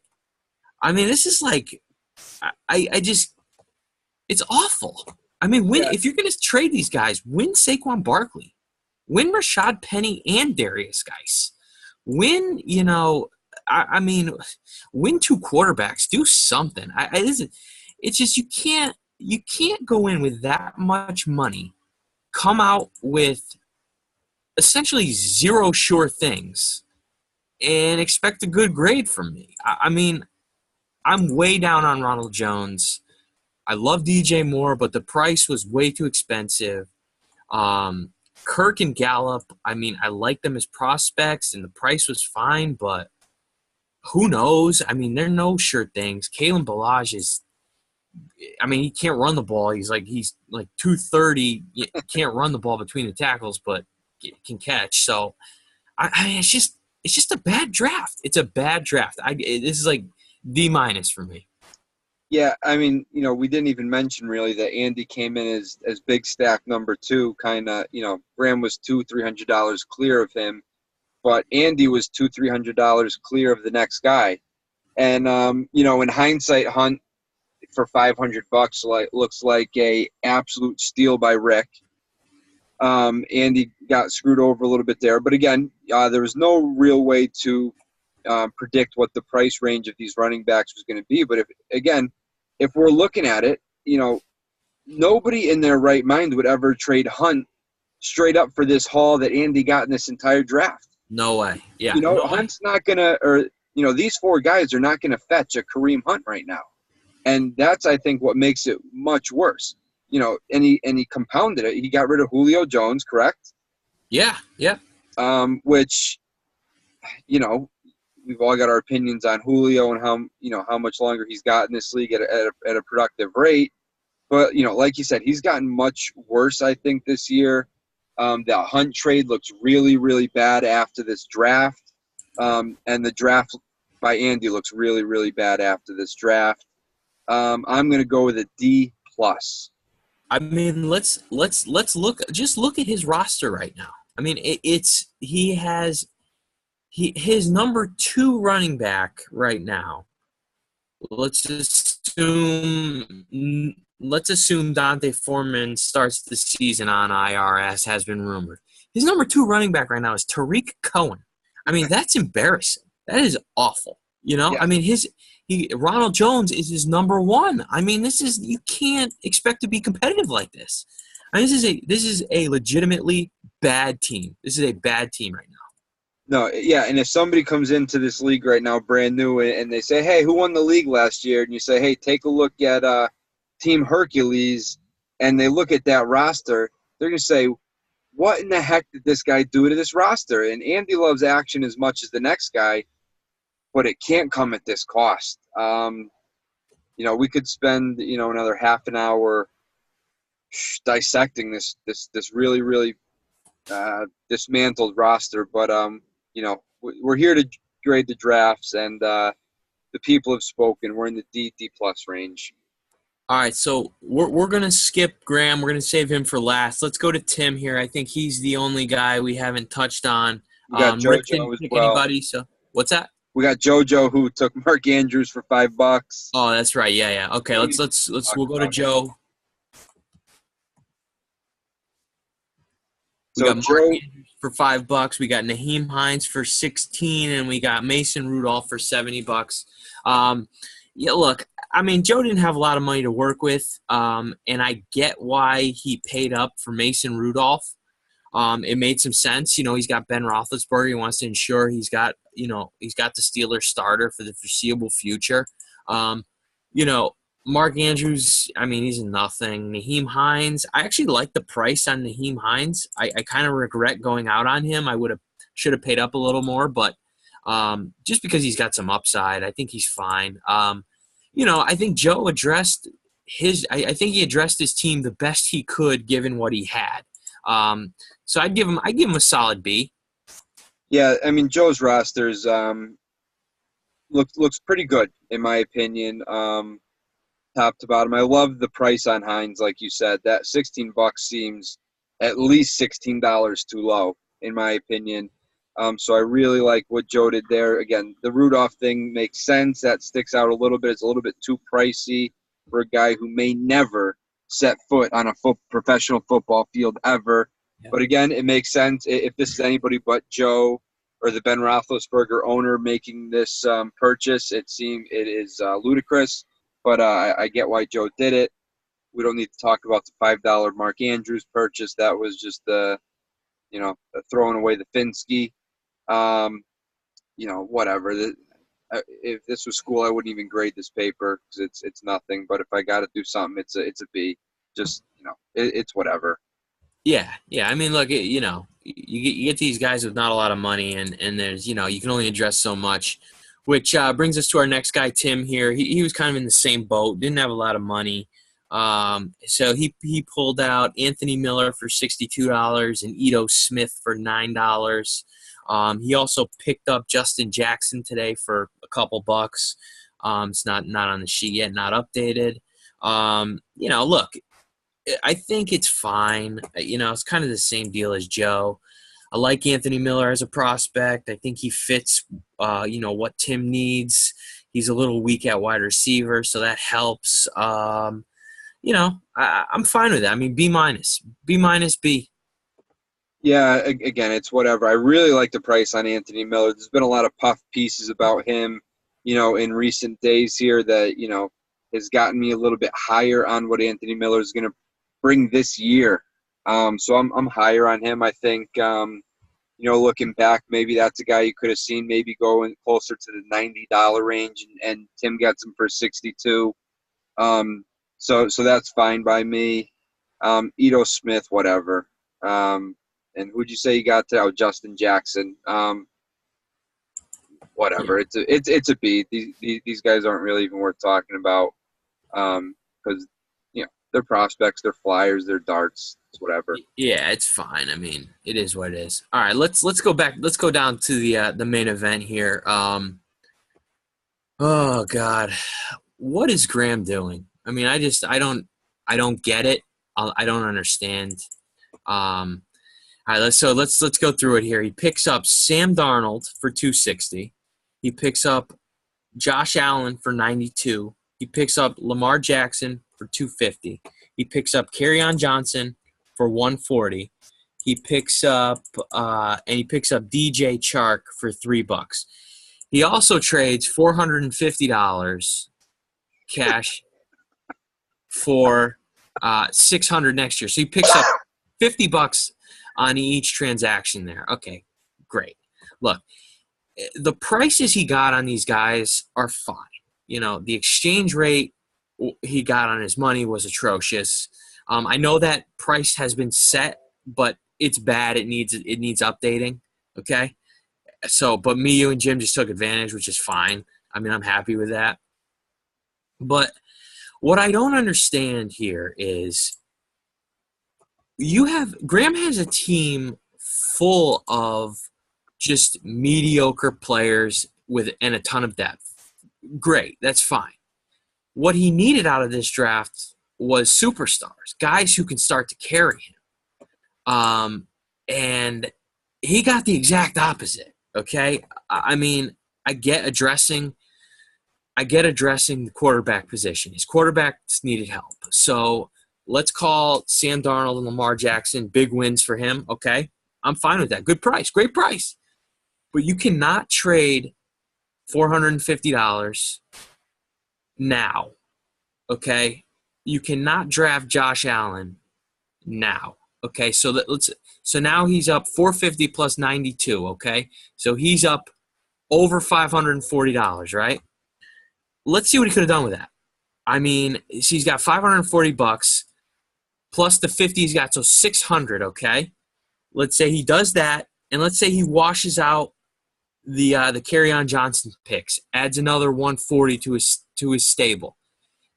I mean, this is like – I just – it's awful. I mean, if you're going to trade these guys, win Saquon Barkley. Win Rashad Penny and Darius Geis. Win, I mean, win 2 quarterbacks. Do something. It's just you can't go in with that much money, come out with essentially 0 sure things, and expect a good grade from me. I mean, I'm way down on Ronald Jones. I love DJ Moore, but the price was way too expensive. Kirk and Gallup, I mean, I like them as prospects, and the price was fine, but who knows? I mean, they're no sure things. Kalen Balaj is – I mean, he can't run the ball. He's like 230. He can't run the ball between the tackles, but can catch. So, I mean, it's just a bad draft. It's a bad draft. This is like D- for me. Yeah, I mean, we didn't even mention really that Andy came in as big stack number 2, kind of, Graham was $200-300 clear of him, but Andy was $200-300 clear of the next guy. And, in hindsight, Hunt for $500 looks like a absolute steal by Rick. Andy got screwed over a little bit there. But again, there was no real way to predict what the price range of these running backs was going to be. But if we're looking at it, nobody in their right mind would ever trade Hunt straight up for this haul that Andy got in this entire draft. No way. Yeah. Hunt's not going to, or, these 4 guys are not going to fetch a Kareem Hunt right now. And that's, I think, what makes it much worse. And he compounded it. He got rid of Julio Jones, correct? Yeah. Which, we've all got our opinions on Julio and how much longer he's got in this league at a productive rate. But, like you said, he's gotten much worse, I think, this year. The Hunt trade looks really, really bad after this draft. And the draft by Andy looks really, really bad after this draft. I'm going to go with a D+. I mean, let's look at his roster right now. I mean, his number 2 running back right now. Let's assume Dante Foreman starts the season on IR, as has been rumored. His number 2 running back right now is Tariq Cohen. I mean, that's embarrassing. That is awful. Yeah. I mean, Ronald Jones is his number 1. I mean, you can't expect to be competitive like this. I mean, this is a legitimately bad team. This is a bad team right now. No, yeah, and if somebody comes into this league right now brand new and they say, hey, who won the league last year? And you say, hey, take a look at Team Hercules, and they look at that roster, they're going to say, what in the heck did this guy do to this roster? And Andy loves action as much as the next guy, but it can't come at this cost. We could spend, another half an hour dissecting this really, really dismantled roster, but we're here to grade the drafts, and the people have spoken. We're in the D+ range. All right, so we're going to skip Graham. We're going to save him for last. Let's go to Tim here. I think he's the only guy we haven't touched on. We got Rick JoJo didn't as pick well. anybody, so what's that? We got JoJo, who took Mark Andrews for $5. Oh, that's right. Yeah. Okay, we'll go to Joe. We got Mark Andrews for $5. We got Naheem Hines for $16, and we got Mason Rudolph for $70. Yeah, look, I mean, Joe didn't have a lot of money to work with, and I get why he paid up for Mason Rudolph. It made some sense. He's got Ben Roethlisberger. He wants to ensure he's got the Steelers starter for the foreseeable future. Mark Andrews, I mean, he's nothing. Naheem Hines, I actually like the price on Naheem Hines. I kind of regret going out on him. I should have paid up a little more, but just because he's got some upside, I think he's fine. I think Joe addressed I think he addressed his team the best he could given what he had. So I'd give him a solid B. Yeah, I mean Joe's rosters looks pretty good in my opinion, top to bottom. I love the price on Hines, like you said. That $16 seems at least $16 too low in my opinion. So I really like what Joe did there. Again, the Rudolph thing makes sense. That sticks out a little bit. It's a little bit too pricey for a guy who may never set foot on a professional football field ever. Yeah. But again, it makes sense. If this is anybody but Joe or the Ben Roethlisberger owner making this purchase, it is ludicrous. But I get why Joe did it. We don't need to talk about the $5 Mark Andrews purchase. That was just throwing away the Finsky. Whatever. If this was school, I wouldn't even grade this paper because it's nothing. But if I got to do something, it's a B. Just it's whatever. Yeah. I mean, look, you get these guys with not a lot of money, and there's you can only address so much. Which brings us to our next guy, Tim. Here, he was kind of in the same boat. Didn't have a lot of money. So he pulled out Anthony Miller for $62 and Ito Smith for $9. He also picked up Justin Jackson today for a couple bucks. It's not on the sheet yet, not updated. Look, I think it's fine. It's kind of the same deal as Joe. I like Anthony Miller as a prospect. I think he fits, what Tim needs. He's a little weak at wide receiver, so that helps. I'm fine with that. I mean, B-, B. Yeah, again, it's whatever. I really like the price on Anthony Miller. There's been a lot of puff pieces about him, in recent days here that, has gotten me a little bit higher on what Anthony Miller is going to bring this year. So I'm higher on him. I think, looking back, maybe that's a guy you could have seen maybe going closer to the $90 range, and Tim gets him for $62. So that's fine by me. Ito Smith, whatever. And who'd you say you got to? Oh, Justin Jackson. Whatever. Yeah. It's a B. These guys aren't really even worth talking about because they're prospects, they're flyers, they're darts, it's whatever. Yeah, it's fine. I mean, it is what it is. All right, let's go back. Let's go down to the main event here. Oh God, what is Graham doing? I mean, I don't get it. I don't understand. All right, let's go through it here. He picks up Sam Darnold for $260. He picks up Josh Allen for $92. He picks up Lamar Jackson for $250. He picks up Kerryon Johnson for $140. He picks up DJ Chark for $3. He also trades $450 cash for $600 next year. So he picks up $50 on each transaction there. Okay, great. Look, the prices he got on these guys are fine. The exchange rate he got on his money was atrocious. I know that price has been set, but it's bad. It needs updating. Okay. So, but me, you, and Jim just took advantage, which is fine. I mean, I'm happy with that. But what I don't understand here is Graham has a team full of just mediocre players and a ton of depth. Great, that's fine. What he needed out of this draft was superstars, guys who can start to carry him. And he got the exact opposite, okay? I mean, I get addressing the quarterback position. His quarterbacks needed help. So let's call Sam Darnold and Lamar Jackson big wins for him, okay? I'm fine with that. Good price, great price. But you cannot trade $450 now, okay? You cannot draft Josh Allen now, okay? So now he's up $450 plus $92, okay? So he's up over $540, right? Let's see what he could have done with that. I mean, he's got $540 plus the 50 he's got, so $600, okay? Let's say he does that, and let's say he washes out the Kerryon Johnson picks, adds another $140 to his stable.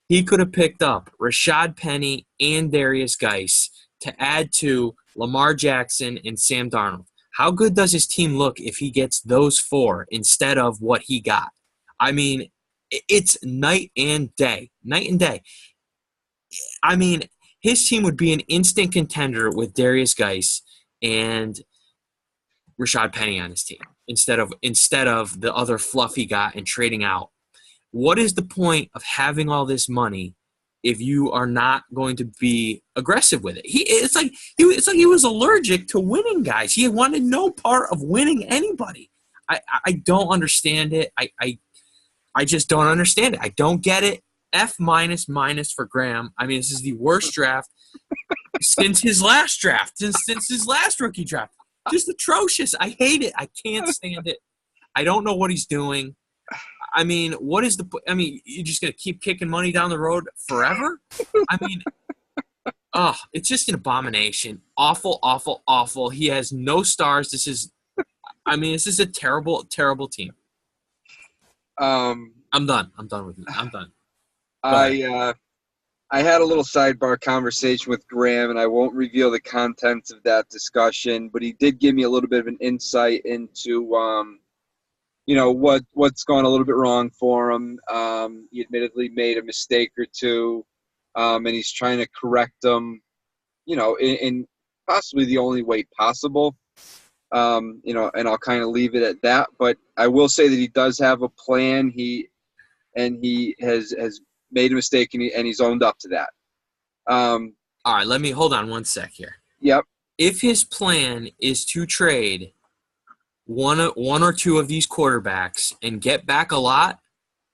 He could have picked up Rashad Penny and Darius Geis to add to Lamar Jackson and Sam Darnold. How good does his team look if he gets those 4 instead of what he got? I mean, it's night and day. Night and day. I mean, his team would be an instant contender with Darius Geis and Rashad Penny on his team instead of the other fluff he got and trading out. What is the point of having all this money if you are not going to be aggressive with it? It's like he was allergic to winning, guys. He wanted no part of winning anybody. I don't understand it. I just don't understand it. I don't get it. F minus for Graham. I mean, this is the worst draft since his last draft, since his last rookie draft. Just atrocious. I hate it. I can't stand it. I don't know what he's doing. I mean, what is you're just going to keep kicking money down the road forever? I mean, it's just an abomination. Awful, awful, awful. He has no stars. This is a terrible, terrible team. I'm done. I'm done with you. I'm done. I had a little sidebar conversation with Graham, and I won't reveal the contents of that discussion, but he did give me a little bit of an insight into, what's gone a little bit wrong for him. He admittedly made a mistake or two, and he's trying to correct them, in possibly the only way possible. And I'll kind of leave it at that. But I will say that he does have a plan. He has made a mistake, and he's owned up to that. All right, let me hold on one sec here. Yep. If his plan is to trade one or two of these quarterbacks and get back a lot,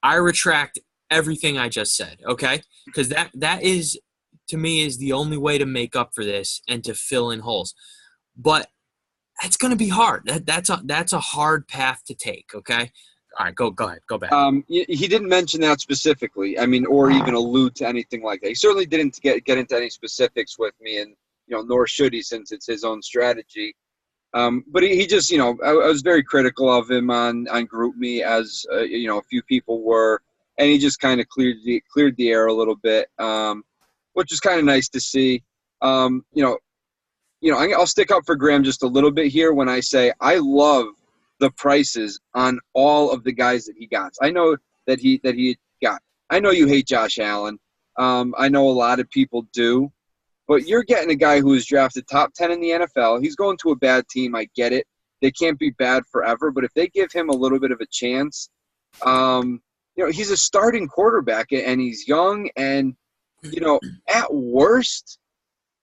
I retract everything I just said, okay? Because that is, to me, is the only way to make up for this and to fill in holes. But it's going to be hard. That's a hard path to take, okay? All right, go ahead. Go back. He didn't mention that specifically, or even allude to anything like that. He certainly didn't get into any specifics with me, and, nor should he, since it's his own strategy. But he just, I was very critical of him on GroupMe, as, a few people were, and he just kind of cleared the air a little bit, which is kind of nice to see. I'll stick up for Graham just a little bit here when I say I love the prices on all of the guys that he got. I know that he got. I know you hate Josh Allen. I know a lot of people do. But you're getting a guy who is drafted top 10 in the NFL. He's going to a bad team. I get it. They can't be bad forever. But if they give him a little bit of a chance, he's a starting quarterback, and he's young. And, at worst,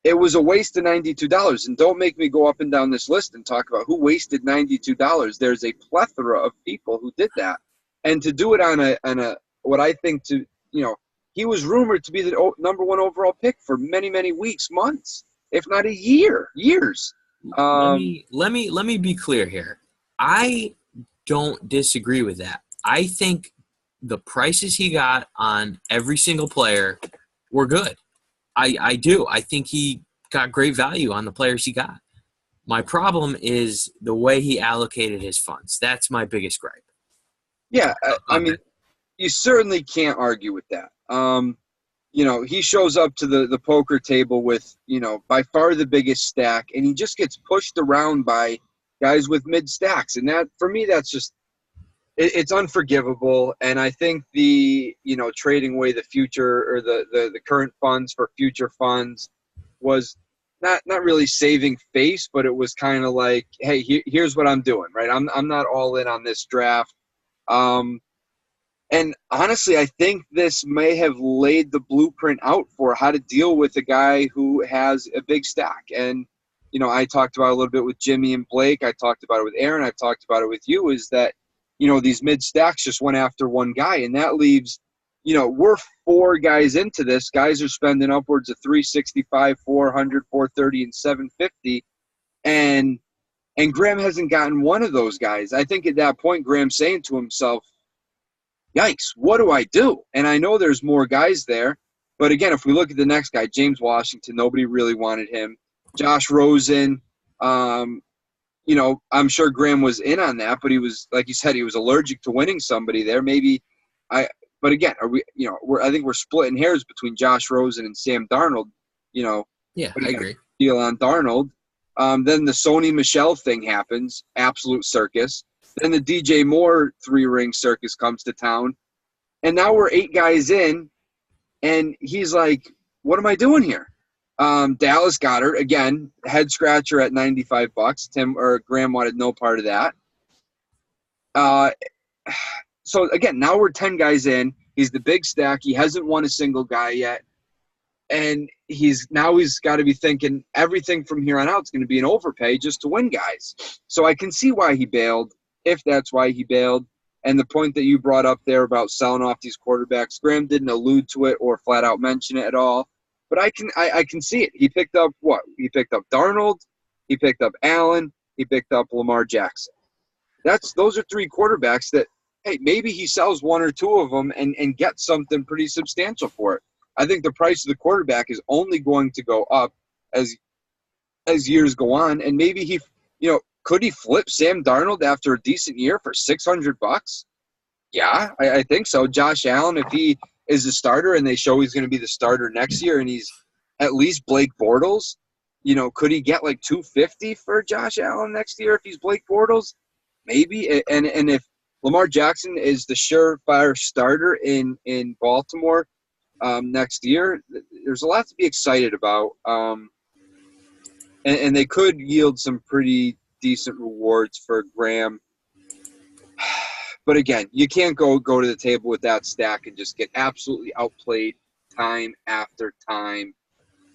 it was a waste of $92. And don't make me go up and down this list and talk about who wasted $92. There's a plethora of people who did that. And to do it on a what I think he was rumored to be the number 1 overall pick for many, many weeks, months, if not years. Let me be clear here. I don't disagree with that. I think the prices he got on every single player were good. I do. I think he got great value on the players he got. My problem is the way he allocated his funds. That's my biggest gripe. Yeah, you certainly can't argue with that. He shows up to the poker table with, by far the biggest stack, and he just gets pushed around by guys with mid stacks. And that, for me, that's just, it's unforgivable. And I think the, trading away the future or the current funds for future funds was not really saving face, but it was kind of like, hey, here's what I'm doing, right? I'm not all in on this draft. And honestly, I think this may have laid the blueprint out for how to deal with a guy who has a big stack. And, I talked about it a little bit with Jimmy and Blake. I talked about it with Aaron. I've talked about it with you, is that, these mid stacks just went after one guy. And that leaves, we're 4 guys into this. Guys are spending upwards of $365, $400, $430, and $750. And Graham hasn't gotten one of those guys. I think at that point, Graham's saying to himself, yikes, what do I do? And I know there's more guys there. But again, if we look at the next guy, James Washington, nobody really wanted him. Josh Rosen, I'm sure Graham was in on that, but he was, like you said, he was allergic to winning somebody there. But again, I think we're splitting hairs between Josh Rosen and Sam Darnold, Yeah, I agree. deal on Darnold. Then the Sony Michel thing happens, absolute circus. Then the DJ Moore 3-ring circus comes to town. And now we're 8 guys in, and he's like, what am I doing here? Dallas Goedert, again, head scratcher at $95. Graham wanted no part of that. So, again, now we're 10 guys in. He's the big stack. He hasn't won a single guy yet. And he's got to be thinking everything from here on out is going to be an overpay just to win guys. So I can see why he bailed, if that's why he bailed. And the point that you brought up there about selling off these quarterbacks, Graham didn't allude to it or flat out mention it at all. But I can see it. He picked up what? He picked up Darnold. He picked up Allen. He picked up Lamar Jackson. Those are 3 quarterbacks that, hey, maybe he sells 1 or 2 of them and gets something pretty substantial for it. I think the price of the quarterback is only going to go up as years go on. And maybe could he flip Sam Darnold after a decent year for $600? Yeah, I think so. Josh Allen, if he is a starter and they show he's going to be the starter next year and he's at least Blake Bortles, could he get like $250 for Josh Allen next year if he's Blake Bortles? Maybe. And if Lamar Jackson is the surefire starter in Baltimore next year, there's a lot to be excited about. And they could yield some pretty decent rewards for Graham. But again, you can't go to the table with that stack and just get absolutely outplayed time after time.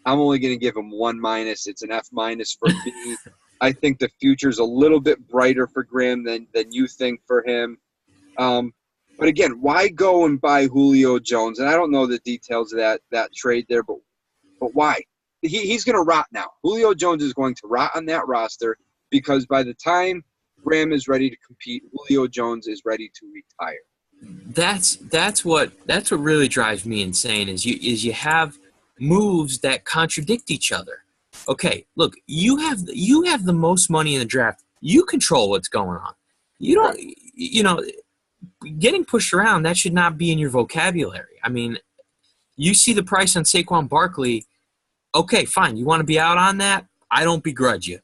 I'm only going to give him 1-. It's an F- for me. I think the future's a little bit brighter for Graham than you think for him. But again, why go and buy Julio Jones? And I don't know the details of that trade there, but why? He's going to rot now. Julio Jones is going to rot on that roster because by the time Graham is ready to compete, Julio Jones is ready to retire. That's what really drives me insane is you have moves that contradict each other. Okay, look, you have the most money in the draft. You control what's going on. You don't, getting pushed around, that should not be in your vocabulary. I mean, you see the price on Saquon Barkley. Okay, fine. You want to be out on that? I don't begrudge you.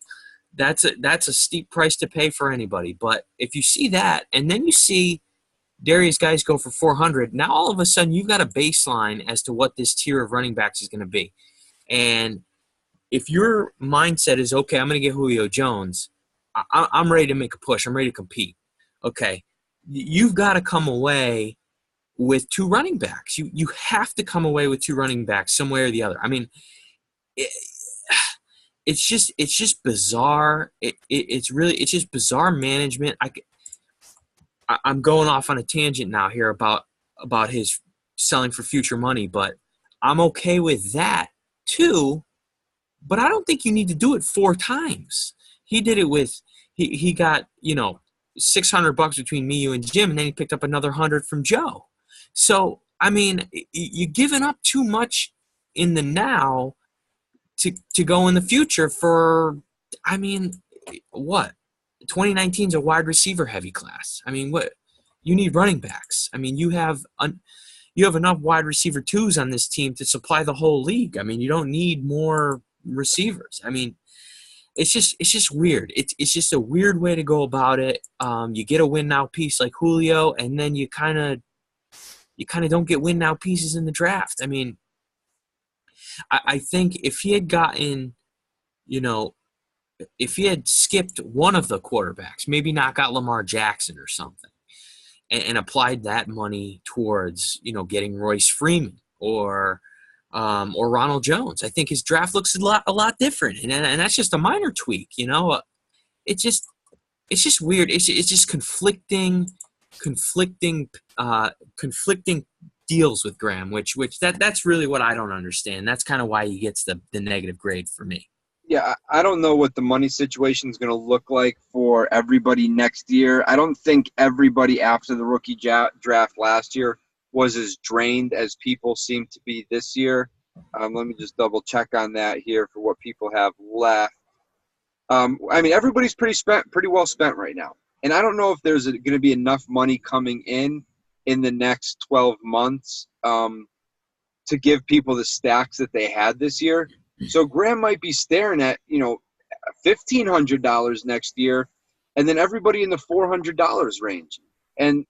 That's a steep price to pay for anybody. But if you see that, and then you see Darius guys go for $400, now all of a sudden you've got a baseline as to what this tier of running backs is going to be. And if your mindset is, okay, I'm going to get Julio Jones, I'm ready to make a push. I'm ready to compete. Okay, you've got to come away with 2 running backs. You have to come away with 2 running backs some way or the other. I mean, it's just bizarre. It's just bizarre management. I'm going off on a tangent now here about his selling for future money, but I'm okay with that too. But I don't think you need to do it 4 times. He did it with he got $600 between me, you, and Jim, and then he picked up another 100 from Joe. So I mean, you're giving up too much in the now to go in the future for. I mean, what? 2019 is a wide receiver heavy class. I mean, what you need running backs. I mean, you have enough wide receiver 2s on this team to supply the whole league. I mean, you don't need more receivers. I mean, it's just weird. It's just a weird way to go about it. You get a win now piece like Julio, and then you kind of don't get win now pieces in the draft. I mean, I think if he had gotten, if he had skipped one of the quarterbacks, maybe not got Lamar Jackson or something, and applied that money towards, getting Royce Freeman or Ronald Jones, I think his draft looks a lot different. And that's just a minor tweak, It's just weird. It's just conflicting deals with Graham, which that's really what I don't understand. That's kind of why he gets the negative grade for me. Yeah, I don't know what the money situation is going to look like for everybody next year. I don't think everybody after the rookie draft last year was as drained as people seem to be this year. Let me just double check on that here for what people have left. I mean, everybody's pretty well spent right now. And I don't know if there's going to be enough money coming in the next 12 months to give people the stacks that they had this year. So Graham might be staring at, $1,500 next year, and then everybody in the $400 range. And,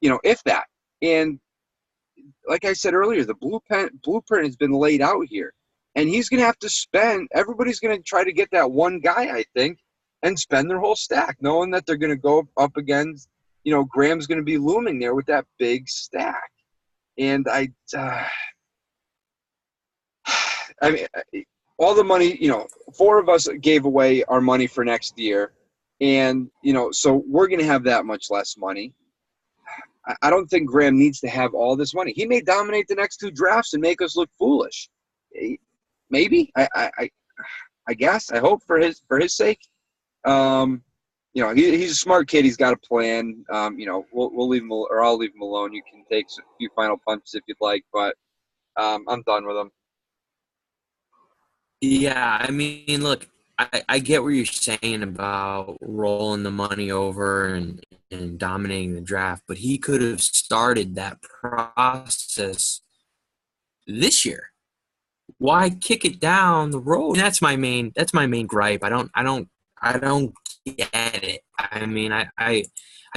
if that. And like I said earlier, the blueprint has been laid out here. And he's going to have to spend – everybody's going to try to get that one guy, I think, and spend their whole stack, knowing that they're going to go up against – Graham's going to be looming there with that big stack. And I mean, all the money, four of us gave away our money for next year. And, so we're going to have that much less money. I don't think Graham needs to have all this money. He may dominate the next two drafts and make us look foolish. Maybe. I guess. I hope for his sake. He's a smart kid. He's got a plan. We'll leave him, or I'll leave him alone. You can take a few final punches if you'd like, but I'm done with him. Yeah, I mean, look, I get what you're saying about rolling the money over and dominating the draft, but he could have started that process this year. Why kick it down the road? And that's my main gripe. I don't get it. I mean, I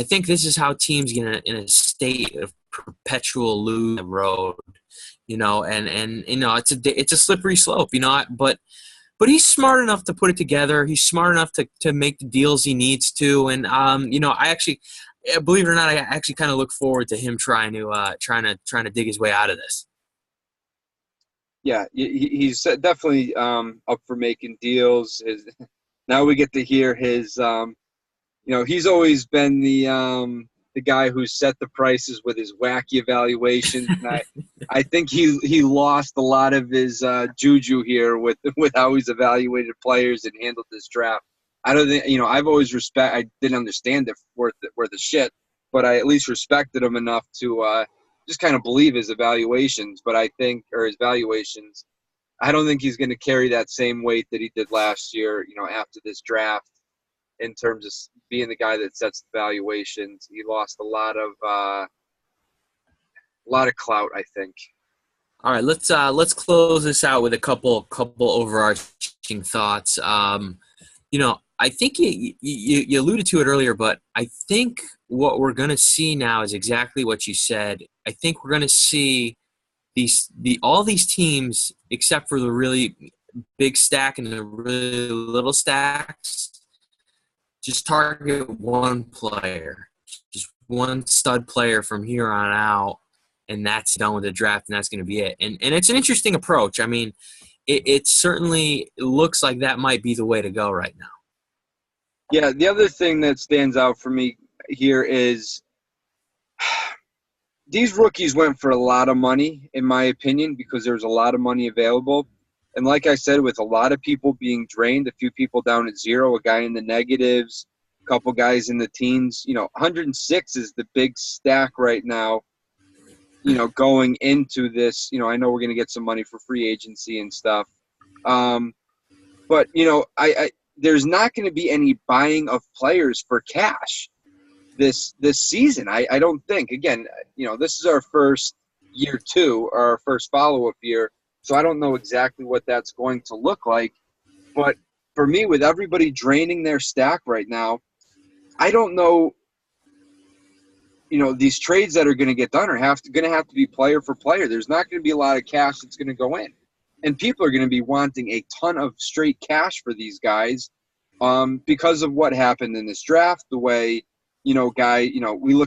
think this is how teams get in a state of perpetual lose the road, and it's a slippery slope, but he's smart enough to put it together. He's smart enough to make the deals he needs to, and I actually, believe it or not, I actually kind of look forward to him trying to dig his way out of this. Yeah, he's definitely up for making deals. Now we get to hear his, he's always been the guy who set the prices with his wacky evaluations. And I think he lost a lot of his juju here with how he's evaluated players and handled this draft. I don't think, I've always I didn't understand it worth the shit, but I at least respected him enough to just kind of believe his evaluations. But his valuations, I don't think he's going to carry that same weight that he did last year, after this draft, in terms of being the guy that sets the valuations. He lost a lot of clout, I think. All right, let's close this out with a couple overarching thoughts. I think you alluded to it earlier, but I think what we're going to see now is exactly what you said. I think we're going to see all these teams, except for the really big stack and the really little stacks, just target one player, just one stud player from here on out, and that's done with the draft, and that's going to be it. And it's an interesting approach. I mean, it certainly looks like that might be the way to go right now. Yeah, the other thing that stands out for me here is these rookies went for a lot of money, in my opinion, because there was a lot of money available. And like I said, with a lot of people being drained, a few people down at zero, a guy in the negatives, a couple guys in the teens, 106 is the big stack right now, going into this. I know we're going to get some money for free agency and stuff. But, there's not going to be any buying of players for cash this season. I don't think. Again, this is our first year two, or our first follow-up year, so I don't know exactly what that's going to look like. But for me, with everybody draining their stack right now, I don't know, these trades that are going to get done are going to have to be player for player. There's not going to be a lot of cash that's going to go in. And people are going to be wanting a ton of straight cash for these guys because of what happened in this draft, the way, we look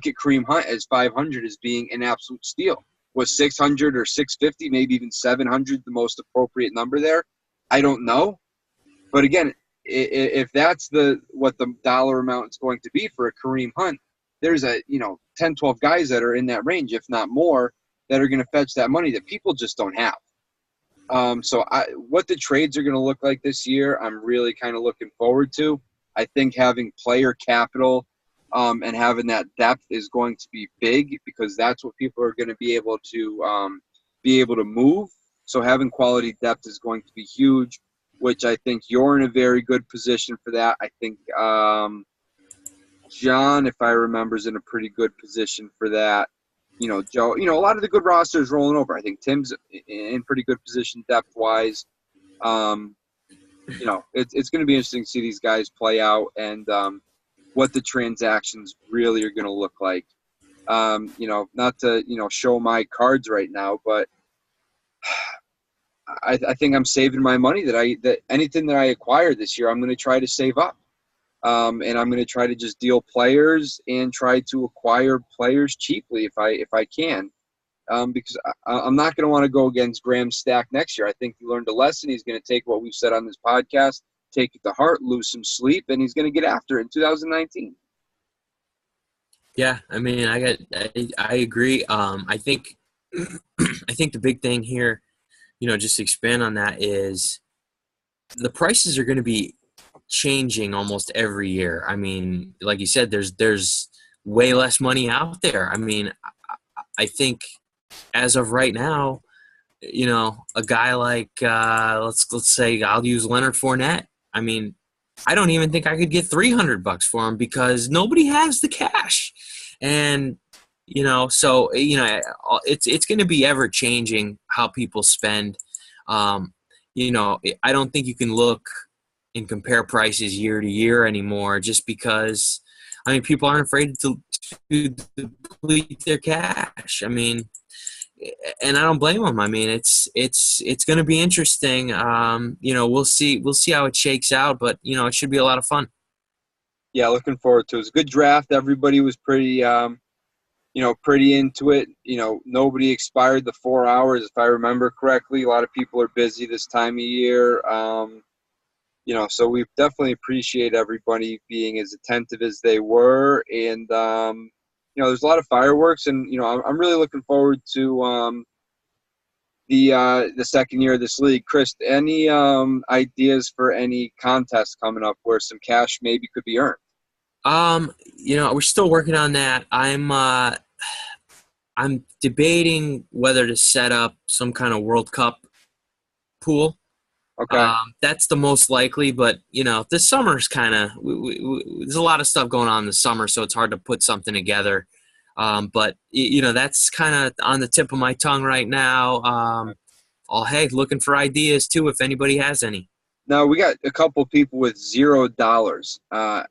at Kareem Hunt as 500 as being an absolute steal. Was 600 or 650, maybe even 700 the most appropriate number there? I don't know. But again, if that's what the dollar amount is going to be for a Kareem Hunt, there's 10, 12 guys that are in that range, if not more, that are going to fetch that money that people just don't have. So what the trades are going to look like this year, I'm really kind of looking forward to. I think having player capital and having that depth is going to be big, because that's what people are going to be able to move. So having quality depth is going to be huge, which I think you're in a very good position for that. I think John, if I remember, is in a pretty good position for that. Joe, a lot of the good rosters rolling over. I think Tim's in pretty good position depth-wise. It's going to be interesting to see these guys play out and what the transactions really are going to look like. Not to show my cards right now, but I think I'm saving my money that anything that I acquire this year, I'm going to try to save up. And I'm going to try to just deal players and try to acquire players cheaply if I can, because I'm not going to want to go against Graham's stack next year. I think he learned a lesson. He's going to take what we've said on this podcast, take it to heart, lose some sleep, and he's going to get after it in 2019. Yeah, I mean, I agree. I think the big thing here, just to expand on that, is the prices are going to be changing almost every year. I mean, like you said, there's way less money out there. I mean, I think as of right now, a guy like let's say I'll use Leonard Fournette. I mean, I don't even think I could get $300 for him because nobody has the cash, and so it's going to be ever changing how people spend. I don't think you can look and compare prices year to year anymore, just because, I mean, people aren't afraid to deplete their cash. I mean, and I don't blame them. I mean, it's going to be interesting. We'll see how it shakes out, but it should be a lot of fun. Yeah, looking forward to it. It was a good draft. Everybody was pretty pretty into it. Nobody expired the 4 hours, if I remember correctly. A lot of people are busy this time of year. So we definitely appreciate everybody being as attentive as they were. And, there's a lot of fireworks. And, I'm really looking forward to the second year of this league. Chris, any ideas for any contests coming up where some cash maybe could be earned? We're still working on that. I'm debating whether to set up some kind of World Cup pool. Okay. That's the most likely, but this summer's kind of there's a lot of stuff going on this summer, so it's hard to put something together. But that's kind of on the tip of my tongue right now. Looking for ideas too, if anybody has any. Now we got a couple people with $0. Are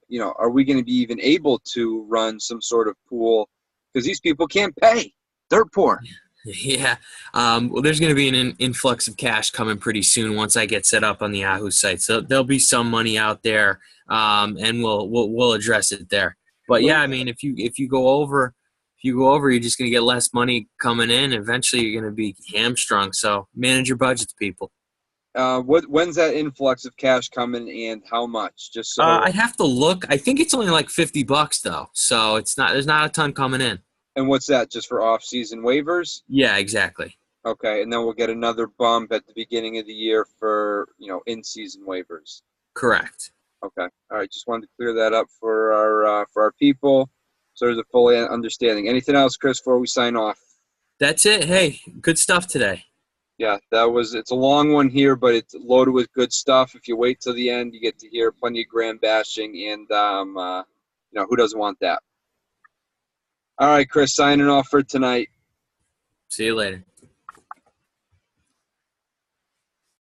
we going to be even able to run some sort of pool? Because these people can't pay; they're poor. Yeah. Well, there's going to be an influx of cash coming pretty soon once I get set up on the Yahoo site. So there'll be some money out there, and we'll address it there. But yeah, I mean, if you go over, you're just going to get less money coming in. Eventually, you're going to be hamstrung. So manage your budgets, people. When's that influx of cash coming, and how much? Just so I'd have to look. I think it's only like $50 though, so there's not a ton coming in. And what's that, just for off-season waivers? Yeah, exactly. Okay, and then we'll get another bump at the beginning of the year for, in-season waivers. Correct. Okay. All right, just wanted to clear that up for our people, so there's a full understanding. Anything else, Chris, before we sign off? That's it. Hey, good stuff today. Yeah, it's a long one here, but it's loaded with good stuff. If you wait till the end, you get to hear plenty of Graham bashing, and, who doesn't want that? All right, Chris, signing off for tonight. See you later.